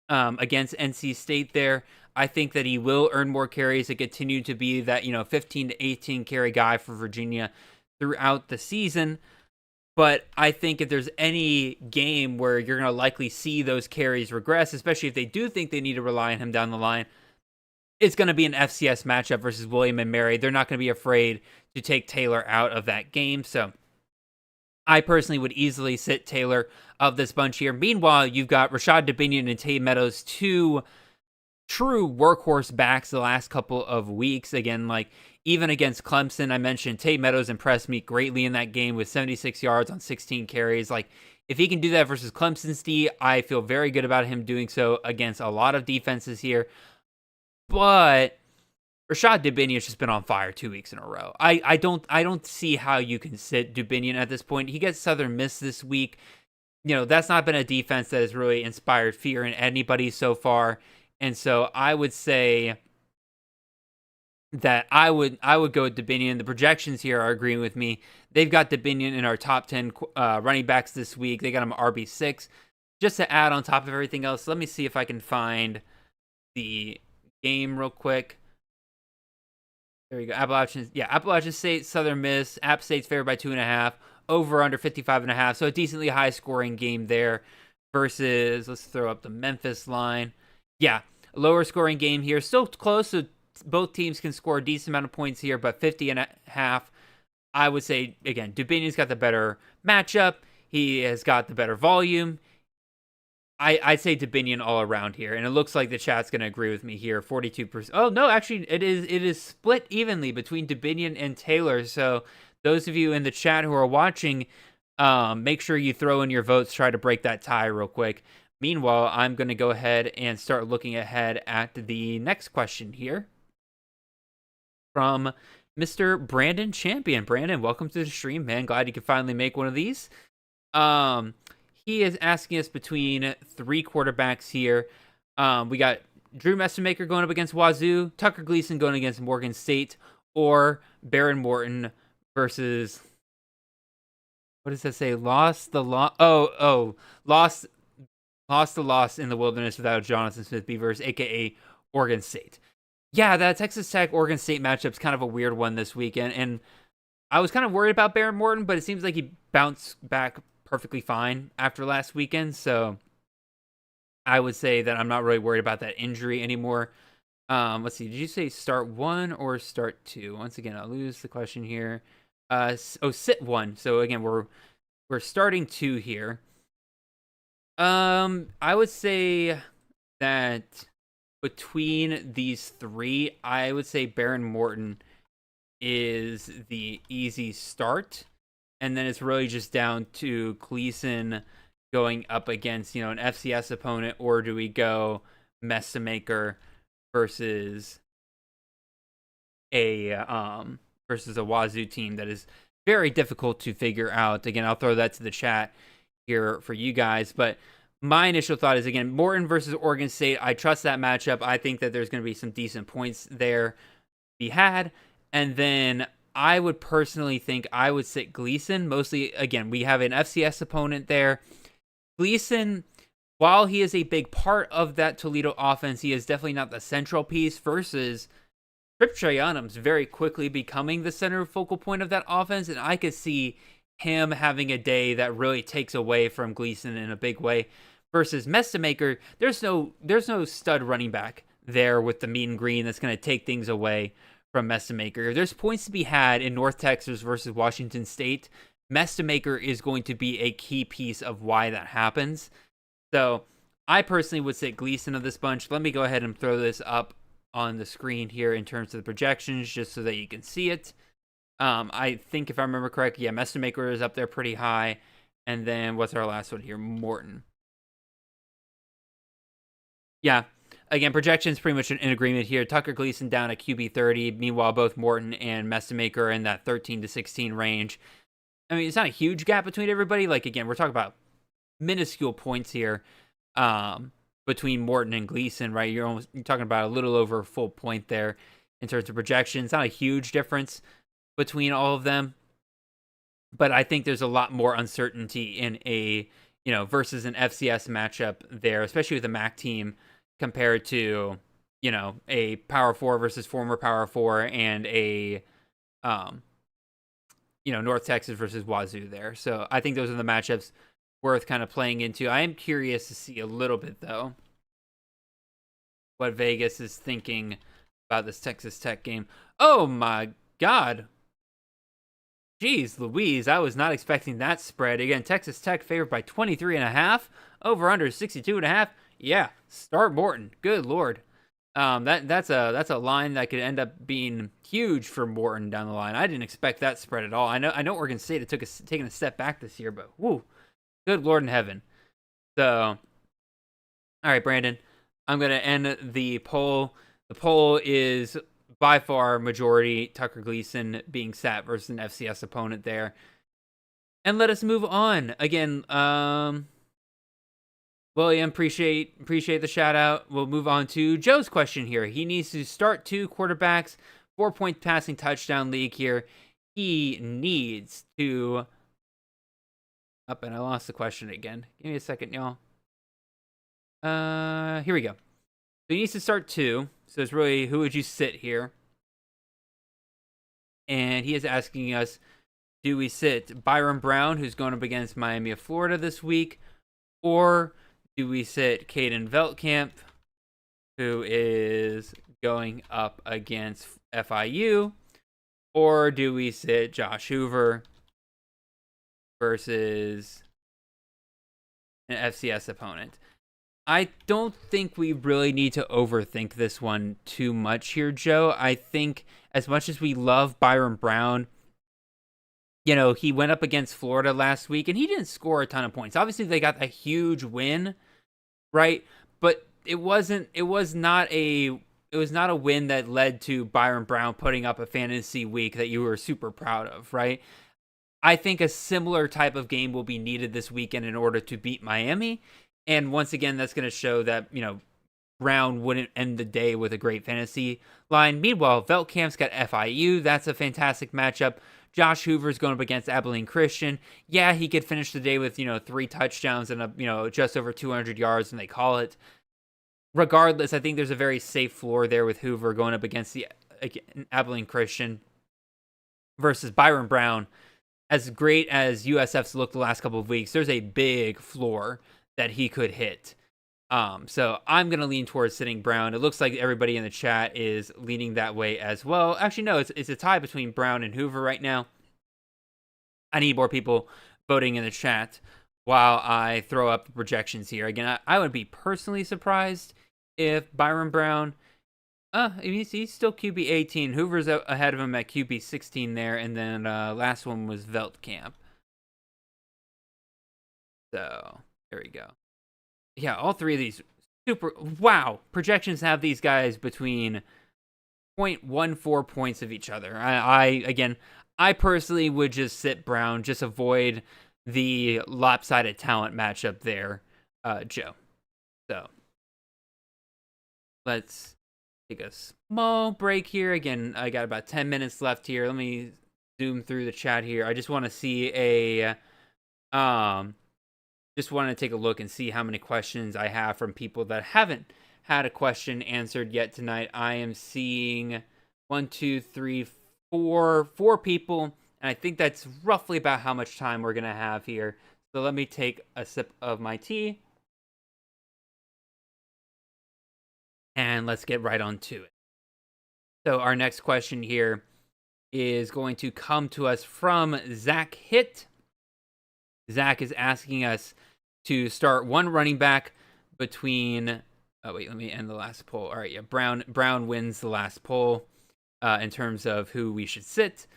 against NC State there. I think that he will earn more carries and continue to be that 15 to 18 carry guy for Virginia throughout the season. But I think if there's any game where you're going to likely see those carries regress, especially if they do think they need to rely on him down the line, it's going to be an FCS matchup versus William and Mary. They're not going to be afraid to take Taylor out of that game. So I personally would easily sit Taylor of this bunch here. Meanwhile, you've got Rashad Dubinion and Tate Meadows, two true workhorse backs the last couple of weeks. Again, even against Clemson, I mentioned Tate Meadows impressed me greatly in that game with 76 yards on 16 carries. If he can do that versus Clemson's D, I feel very good about him doing so against a lot of defenses here. But Rashad Dubinion has just been on fire 2 weeks in a row. I don't see how you can sit Dubinion at this point. He gets Southern Miss this week. That's not been a defense that has really inspired fear in anybody so far. And so I would say that I would go with Dubinion. The projections here are agreeing with me. They've got Dubinion in our top 10 running backs this week. They got him RB6. Just to add on top of everything else, let me see if I can find the game real quick. There you go. Appalachian State, Southern Miss. App State's favored by 2.5. Over under 55.5. So a decently high scoring game there versus, let's throw up the Memphis line. Yeah, lower scoring game here. Still close, so both teams can score a decent amount of points here, but 50.5. I would say, again, Dubinion's got the better matchup. He has got the better volume. I'd say Dubinion all around here, and it looks like the chat's going to agree with me here. 42%. Oh no, actually, it is split evenly between Dubinion and Taylor. So those of you in the chat who are watching, make sure you throw in your votes. Try to break that tie real quick. Meanwhile, I'm going to go ahead and start looking ahead at the next question here from Mr. Brandon Champion. Brandon, welcome to the stream, man. Glad you could finally make one of these. He is asking us between three quarterbacks here. We got Drew Messemaker going up against Wazoo, Tucker Gleason going against Morgan State, or Baron Morton versus, what does that say? Lost the loss in the wilderness without Jonathan Smith Beavers, aka Oregon State. Yeah, that Texas Tech Oregon State matchup's kind of a weird one this weekend, and I was kind of worried about Baron Morton, but it seems like he bounced back perfectly fine after last weekend, so I would say that I'm not really worried about that injury anymore. Let's see, did you say start one or start two? Once again, I'll lose the question here. Sit one. So again, we're starting two here. I would say that between these three, I would say Baron Morton is the easy start. And then it's really just down to Gleason going up against, an FCS opponent, or do we go Messemaker versus a Wazoo team that is very difficult to figure out. Again, I'll throw that to the chat here for you guys, but my initial thought is, again, Morton versus Oregon State. I trust that matchup. I think that there's going to be some decent points there to be had. And then I would personally think I would sit Gleason. Mostly, again, we have an FCS opponent there. Gleason, while he is a big part of that Toledo offense, he is definitely not the central piece versus Trip Trayanum's very quickly becoming the center focal point of that offense. And I could see him having a day that really takes away from Gleason in a big way. Versus Messemaker, there's no stud running back there with the mean green that's going to take things away from Messemaker. There's points to be had in North Texas versus Washington State. Mestamaker is going to be a key piece of why that happens. So I personally would sit Gleason of this bunch. Let me go ahead and throw this up on the screen here in terms of the projections, just so that you can see it. I think if I remember correctly, yeah, Mestamaker is up there pretty high. And then what's our last one here? Morton. Yeah. Again, projections pretty much in agreement here. Tucker Gleason down at QB 30. Meanwhile, both Morton and Mestamaker are in that 13 to 16 range. I mean, it's not a huge gap between everybody. Like, again, we're talking about minuscule points here between Morton and Gleason, right? You're talking about a little over a full point there in terms of projections. Not a huge difference between all of them, but I think there's a lot more uncertainty in a, versus an FCS matchup there, especially with a MAC team compared to, a Power 4 versus former Power 4 and a, North Texas versus Wazoo there. So I think those are the matchups worth kind of playing into. I am curious to see a little bit, though, what Vegas is thinking about this Texas Tech game. Oh, my God. Jeez Louise, I was not expecting that spread. Again, Texas Tech favored by 23.5. Over under 62.5. Yeah, start Morton. Good Lord. That's a line that could end up being huge for Morton down the line. I didn't expect that spread at all. I know Oregon State had taken a step back this year, but whoo, good Lord in heaven. So, all right, Brandon, I'm gonna end the poll. The poll is by far majority Tucker Gleason being sat versus an FCS opponent there, and let us move on. Again, William, appreciate the shout out. We'll move on to Joe's question here. He needs to start 2 quarterbacks, 4-point passing touchdown league here. He needs to. Up, and I lost the question again. Give me a second, y'all. Here we go. So he needs to start 2. So it's really, who would you sit here? And he is asking us, do we sit Byron Brown, who's going up against Miami of Florida this week, or do we sit Caden Veltkamp, who is going up against FIU, or do we sit Josh Hoover versus an FCS opponent? I don't think we really need to overthink this one too much here, Joe. I think as much as we love Byron Brown, he went up against Florida last week and he didn't score a ton of points. Obviously, they got a huge win, right? But it was not a win that led to Byron Brown putting up a fantasy week that you were super proud of, right? I think a similar type of game will be needed this weekend in order to beat Miami. And once again, that's going to show that, Brown wouldn't end the day with a great fantasy line. Meanwhile, Veltkamp's got FIU. That's a fantastic matchup. Josh Hoover's going up against Abilene Christian. Yeah, he could finish the day with, 3 touchdowns and, just over 200 yards, and they call it. Regardless, I think there's a very safe floor there with Hoover going up against the Abilene Christian versus Byron Brown. As great as USF's looked the last couple of weeks, there's a big floor that he could hit. So I'm going to lean towards sitting Brown. It looks like everybody in the chat is leaning that way as well. Actually, no, it's a tie between Brown and Hoover right now. I need more people voting in the chat while I throw up the projections here. Again, I would be personally surprised if Byron Brown, he's still QB 18. Hoover's ahead of him at QB 16 there. And then last one was Veltkamp. So there we go. Yeah, all 3 of these projections have these guys between 0.14 points of each other. I personally would just sit Brown, just avoid the lopsided talent matchup there, Joe. So let's take a small break here. Again, I got about 10 minutes left here. Let me zoom through the chat here. I just want to see just want to take a look and see how many questions I have from people that haven't had a question answered yet tonight. I am seeing 1, 2, 3, 4 people, and I think that's roughly about how much time we're going to have here. So let me take a sip of my tea, and let's get right on to it. So our next question here is going to come to us from Zach Hitt. Zach is asking us to start one running back between. Oh wait, let me end the last poll. All right, yeah, Brown wins the last poll in terms of who we should sit.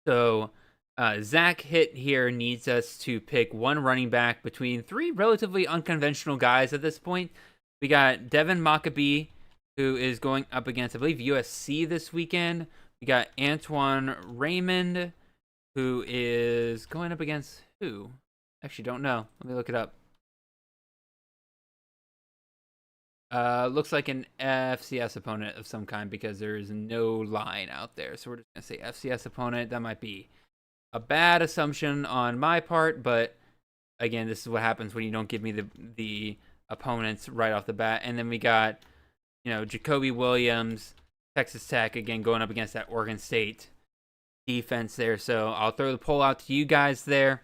So Zach Hit here needs us to pick one running back between three relatively unconventional guys at this point. We got Devin Maccabee, who is going up against, I believe, USC this weekend. We got Antoine Raymond, who is going up against who? Actually, don't know. Let me look it up. Looks like an FCS opponent of some kind because there's no line out there. So we're just going to say FCS opponent. That might be a bad assumption on my part, but again, this is what happens when you don't give me the opponents right off the bat. And then we got, Jacoby Williams, Texas Tech, again, going up against that Oregon State defense there. So I'll throw the poll out to you guys there.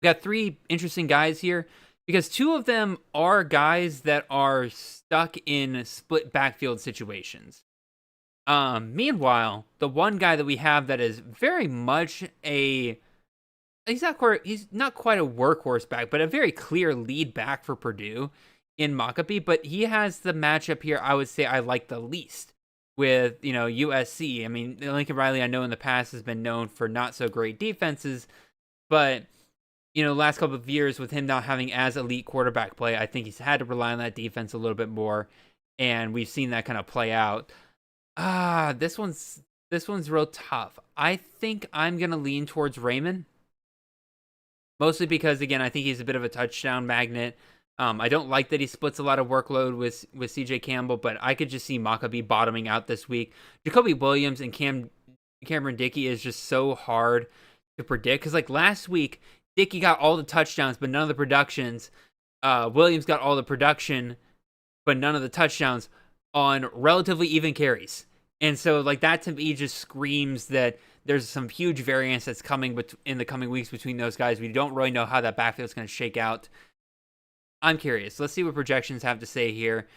We got three interesting guys here, because two of them are guys that are stuck in split backfield situations. Meanwhile, the one guy that we have that is very much he's not quite a workhorse back, but a very clear lead back for Purdue in Maccabee. But he has the matchup here I would say I like the least with, USC. I mean, Lincoln Riley, I know in the past has been known for not so great defenses, but last couple of years with him not having as elite quarterback play, I think he's had to rely on that defense a little bit more, and we've seen that kind of play out. This one's real tough. I think I'm gonna lean towards Raymond, mostly because, again, I think he's a bit of a touchdown magnet. I don't like that he splits a lot of workload with CJ Campbell, but I could just see Maccabee bottoming out this week. Jacoby Williams and Cameron Dickey is just so hard to predict, because like last week, Dickey got all the touchdowns, but none of the productions. Williams got all the production, but none of the touchdowns on relatively even carries. And so, like, that to me just screams that there's some huge variance that's coming in the coming weeks between those guys. We don't really know how that backfield is going to shake out. I'm curious. Let's see what projections have to say here.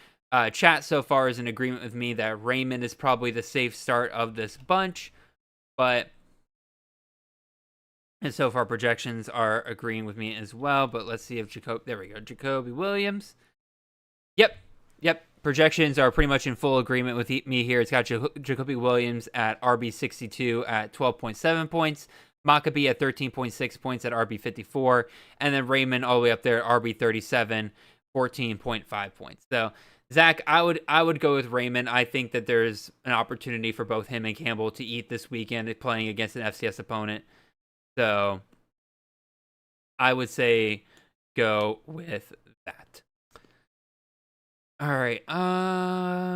Chat so far is in agreement with me that Raymond is probably the safe start of this bunch, and so far, projections are agreeing with me as well. But let's see if Jacoby Williams. Yep. Projections are pretty much in full agreement with me here. It's got Jacoby Williams at RB62 at 12.7 points. Maccabee at 13.6 points at RB54. And then Raymond all the way up there at RB37, 14.5 points. So, Zach, I would go with Raymond. I think that there's an opportunity for both him and Campbell to eat this weekend playing against an FCS opponent. So I would say go with that. All right.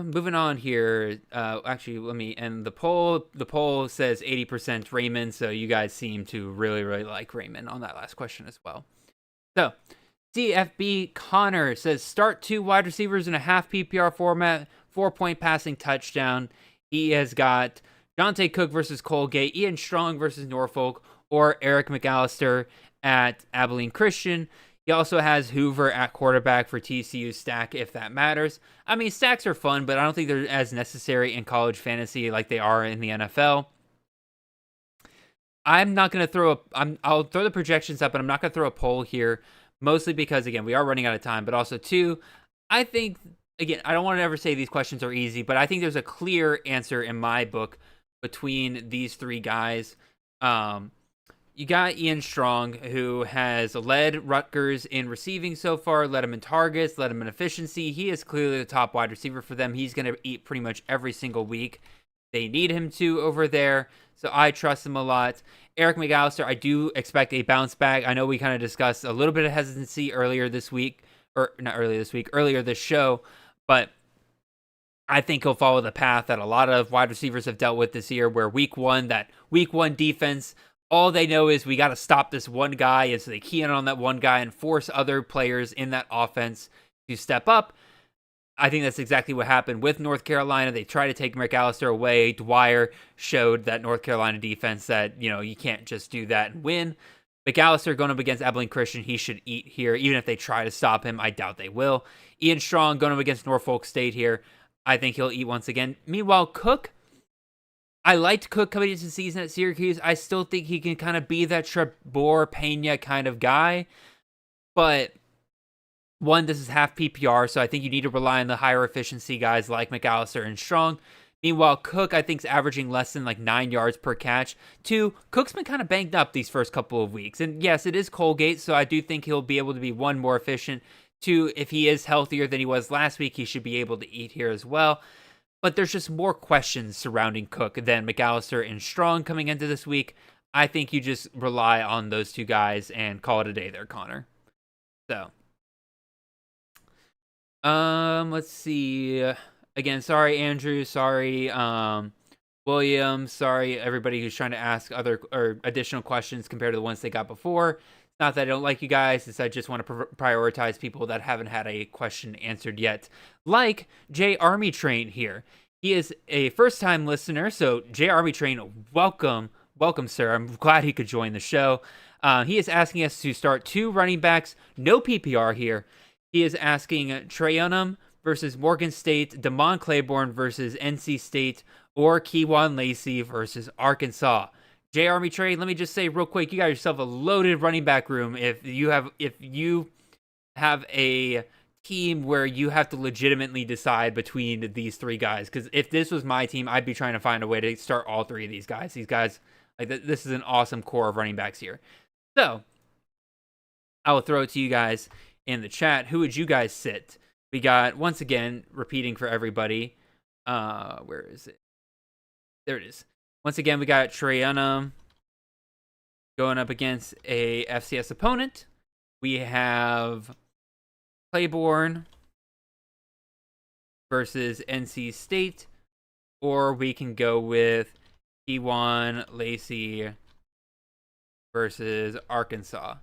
Moving on here. Actually, let me end the poll. The poll says 80% Raymond, so you guys seem to really, really like Raymond on that last question as well. So CFB Connor says start two wide receivers in a half PPR format, 4-point passing touchdown. He has got Jonte Cook versus Colgate, Ian Strong versus Norfolk, or Eric McAllister at Abilene Christian. He also has Hoover at quarterback for TCU stack, if that matters. I mean, stacks are fun, but I don't think they're as necessary in college fantasy like they are in the NFL. I'm not going to I'll throw the projections up, but I'm not going to throw a poll here, mostly because, again, we are running out of time, but also, too, I think, again, I don't want to ever say these questions are easy, but I think there's a clear answer in my book between these three guys. You got Ian Strong, who has led Rutgers in receiving so far, led him in targets, led him in efficiency. He is clearly the top wide receiver for them. He's going to eat pretty much every single week. They need him to over there, so I trust him a lot. Eric McAllister, I do expect a bounce back. I know we kind of discussed a little bit of hesitancy earlier this show, but I think he'll follow the path that a lot of wide receivers have dealt with this year, where week one defense, all they know is we got to stop this one guy, and so they key in on that one guy and force other players in that offense to step up. I think that's exactly what happened with North Carolina. They tried to take McAllister away. Dwyer showed that North Carolina defense that, you can't just do that and win. McAllister going up against Abilene Christian, he should eat here. Even if they try to stop him, I doubt they will. Ian Strong going up against Norfolk State here, I think he'll eat once again. Meanwhile, Cook, I liked Cook coming into the season at Syracuse. I still think he can kind of be that Trebor Pena kind of guy. But one, this is half PPR, so I think you need to rely on the higher efficiency guys like McAllister and Strong. Meanwhile, Cook, I think, is averaging less than like 9 yards per catch. Two, Cook's been kind of banged up these first couple of weeks. And yes, it is Colgate, so I do think he'll be able to be, one, more efficient. Two, if he is healthier than he was last week, he should be able to eat here as well. But there's just more questions surrounding Cook than McAllister and Strong coming into this week. I think you just rely on those two guys and call it a day there, Connor. So, let's see. Again, sorry, Andrew. Sorry, William. Sorry, everybody who's trying to ask other or additional questions compared to the ones they got before. It's not that I don't like you guys. It's I just want to prioritize people that haven't had a question answered yet. Like J Army Train here. He is a first-time listener, so J Army Train, welcome, sir. I'm glad he could join the show. He is asking us to start 2 running backs, no PPR here. He is asking Treyunum versus Morgan State, Damon Claiborne versus NC State, or Keywan Lacey versus Arkansas. J Army Train, let me just say real quick, you got yourself a loaded running back room if you have a team where you have to legitimately decide between these 3 guys. Because if this was my team, I'd be trying to find a way to start all 3 of these guys. These guys, like this is an awesome core of running backs here. So, I will throw it to you guys in the chat. Who would you guys sit? We got, once again, repeating for everybody. Where is it? There it is. Once again, we got Treyunum going up against a FCS opponent. We have Claiborne versus NC State. Or we can go with Keywan Lacey versus Arkansas.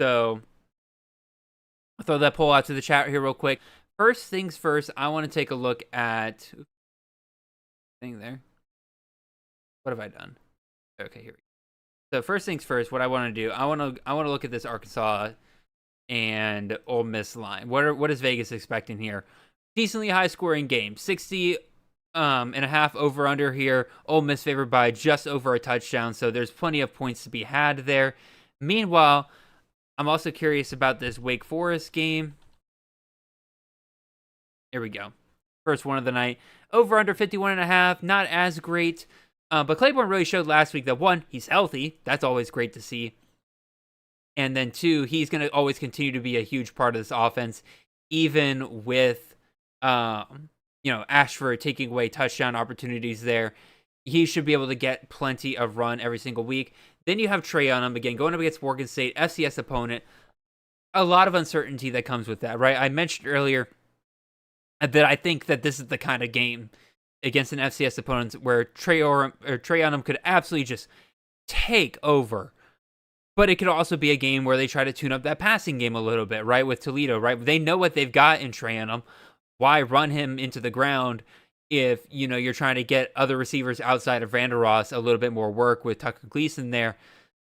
So, I'll throw that poll out to the chat here real quick. First things first, I want to take a look at... thing there. What have I done? Okay, here we go. So first things first, what I want to do, I want to look at this Arkansas and Ole Miss line. What is Vegas expecting here? Decently high scoring game, 60 and a half over under here. Ole Miss favored by just over a touchdown, so there's plenty of points to be had there. Meanwhile, I'm also curious about this Wake Forest game. Here we go. First one of the night. Over under 51.5, not as great. But Claiborne really showed last week that, one, he's healthy. That's always great to see. And then, two, he's going to always continue to be a huge part of this offense, even with, Ashford taking away touchdown opportunities there. He should be able to get plenty of run every single week. Then you have Treyunum, again, going up against Morgan State, FCS opponent. A lot of uncertainty that comes with that, right? I mentioned earlier that I think that this is the kind of game against an FCS opponent where Treyunum could absolutely just take over. But it could also be a game where they try to tune up that passing game a little bit, right? With Toledo, right? They know what they've got in Treyunum. Why run him into the ground if, you're trying to get other receivers outside of Vander Ross a little bit more work with Tucker Gleason there?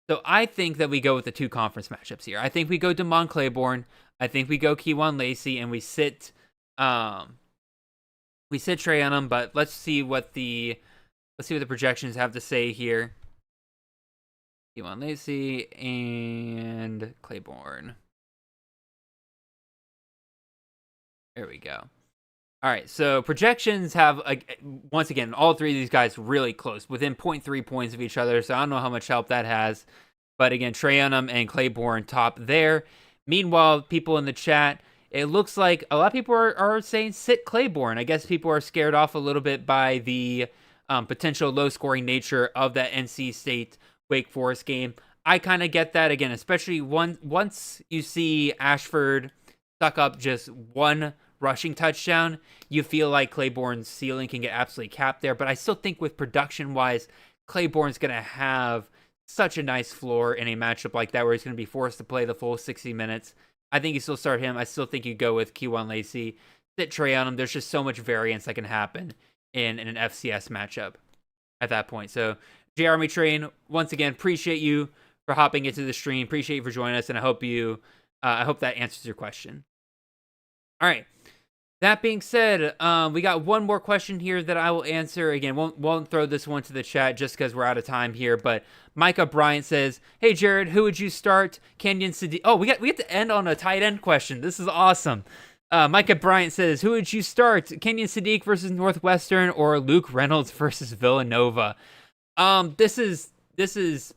So I think that we go with the 2 conference matchups here. I think we go Damon Claiborne. I think we go Keywan Lacey, and we sit Treyunum, but let's see what the projections have to say here. Keywan Lacey and Claiborne. There we go. All right, so projections have, once again, all 3 of these guys really close, within 0.3 points of each other, so I don't know how much help that has. But again, Treyunum and Claiborne top there. Meanwhile, people in the chat, it looks like a lot of people are saying sit Claiborne. I guess people are scared off a little bit by the potential low-scoring nature of that NC State Wake Forest game. I kind of get that, again, especially once you see Ashford suck up just 1 rushing touchdown, you feel like Claiborne's ceiling can get absolutely capped there. But I still think with production-wise, Claiborne's going to have such a nice floor in a matchup like that where he's going to be forced to play the full 60 minutes. I think you still start him. I still think you go with Keywan Lacey, sit Treyunum. There's just so much variance that can happen in an FCS matchup at that point. So, J Army Train, once again, appreciate you for hopping into the stream. Appreciate you for joining us, and I hope that answers your question. All right. That being said, we got one more question here that I will answer. Again, won't throw this one to the chat just because we're out of time here. But Micah Bryant says, "Hey Jared, who would you start? Kenyon Sadiq." Oh, we get to end on a tight end question. This is awesome. Micah Bryant says, "Who would you start? Kenyon Sadiq versus Northwestern or Luke Reynolds versus Villanova?" This is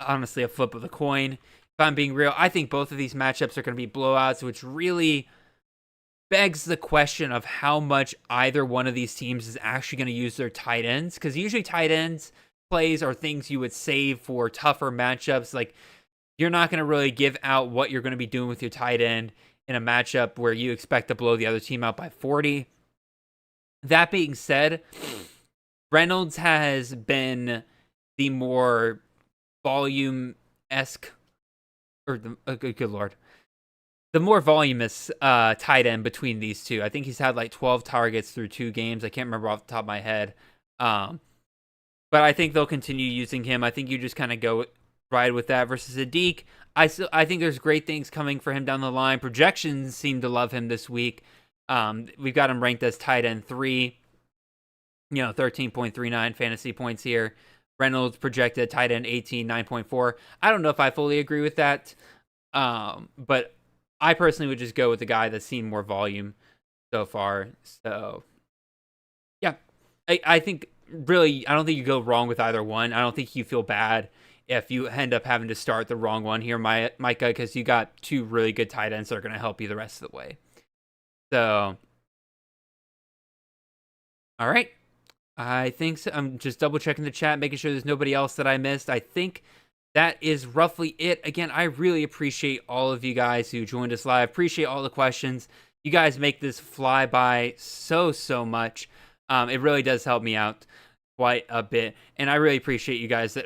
honestly a flip of the coin. If I'm being real, I think both of these matchups are going to be blowouts, which really begs the question of how much either one of these teams is actually going to use their tight ends, because usually tight ends plays are things you would save for tougher matchups. Like, you're not going to really give out what you're going to be doing with your tight end in a matchup where you expect to blow the other team out by 40. That being said, Reynolds has been the more volume-esque, or good lord, the more voluminous tight end between these two. I think he's had like 12 targets through 2 games. I can't remember off the top of my head. But I think they'll continue using him. I think you just kind of go ride with that versus Sadiq. I think there's great things coming for him down the line. Projections seem to love him this week. We've got him ranked as tight end 3. 13.39 fantasy points here. Reynolds projected tight end 18, 9.4. I don't know if I fully agree with that. But I personally would just go with the guy that's seen more volume so far. So, yeah, I think really, I don't think you go wrong with either one. I don't think you feel bad if you end up having to start the wrong one here, Micah, because you got 2 really good tight ends that are going to help you the rest of the way. So, all right. I think so. I'm just double checking the chat, making sure there's nobody else that I missed. I think that is roughly it. Again, I really appreciate all of you guys who joined us live. Appreciate all the questions. You guys make this fly by so much. It really does help me out quite a bit. And I really appreciate you guys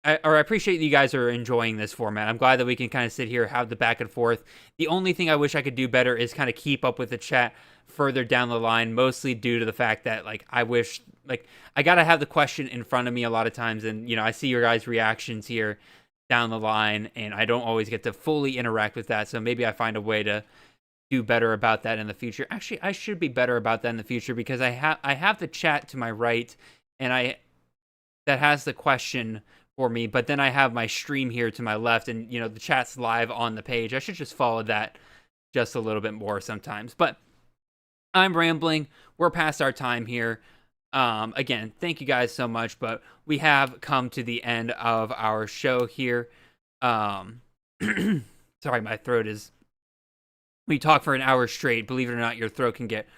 I appreciate you guys are enjoying this format. I'm glad that we can kind of sit here, have the back and forth. The only thing I wish I could do better is kind of keep up with the chat further down the line, mostly due to the fact that, like, I wish, like, I got to have the question in front of me a lot of times. And, I see your guys' reactions here down the line, and I don't always get to fully interact with that. So maybe I find a way to do better about that in the future. Actually, I should be better about that in the future, because I have the chat to my right, and that has the question for me, but then I have my stream here to my left, and the chat's live on the page. I should just follow that just a little bit more sometimes. But I'm rambling. We're past our time here. Again, thank you guys so much, but we have come to the end of our show here. Sorry, my throat is... We talk for an hour straight. Believe it or not, your throat can get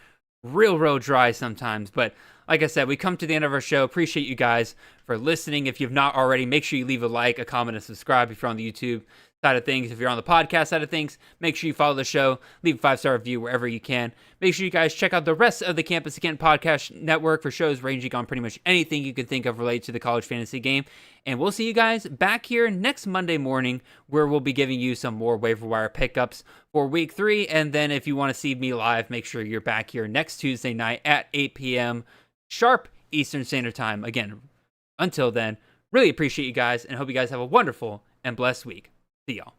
real dry sometimes. But like I said, we come to the end of our show. Appreciate you guys for listening. If you've not already, make sure you leave a like, a comment, and subscribe if you're on the YouTube side of things. If you're on the podcast side of things, make sure you follow the show. Leave a 5-star review wherever you can. Make sure you guys check out the rest of the Campus Again podcast network for shows ranging on pretty much anything you can think of related to the college fantasy game. And we'll see you guys back here next Monday morning, where we'll be giving you some more waiver wire pickups for week 3. And then if you want to see me live, make sure you're back here next Tuesday night at 8 p.m. sharp Eastern Standard Time. Again, until then, really appreciate you guys, and hope you guys have a wonderful and blessed week. See y'all.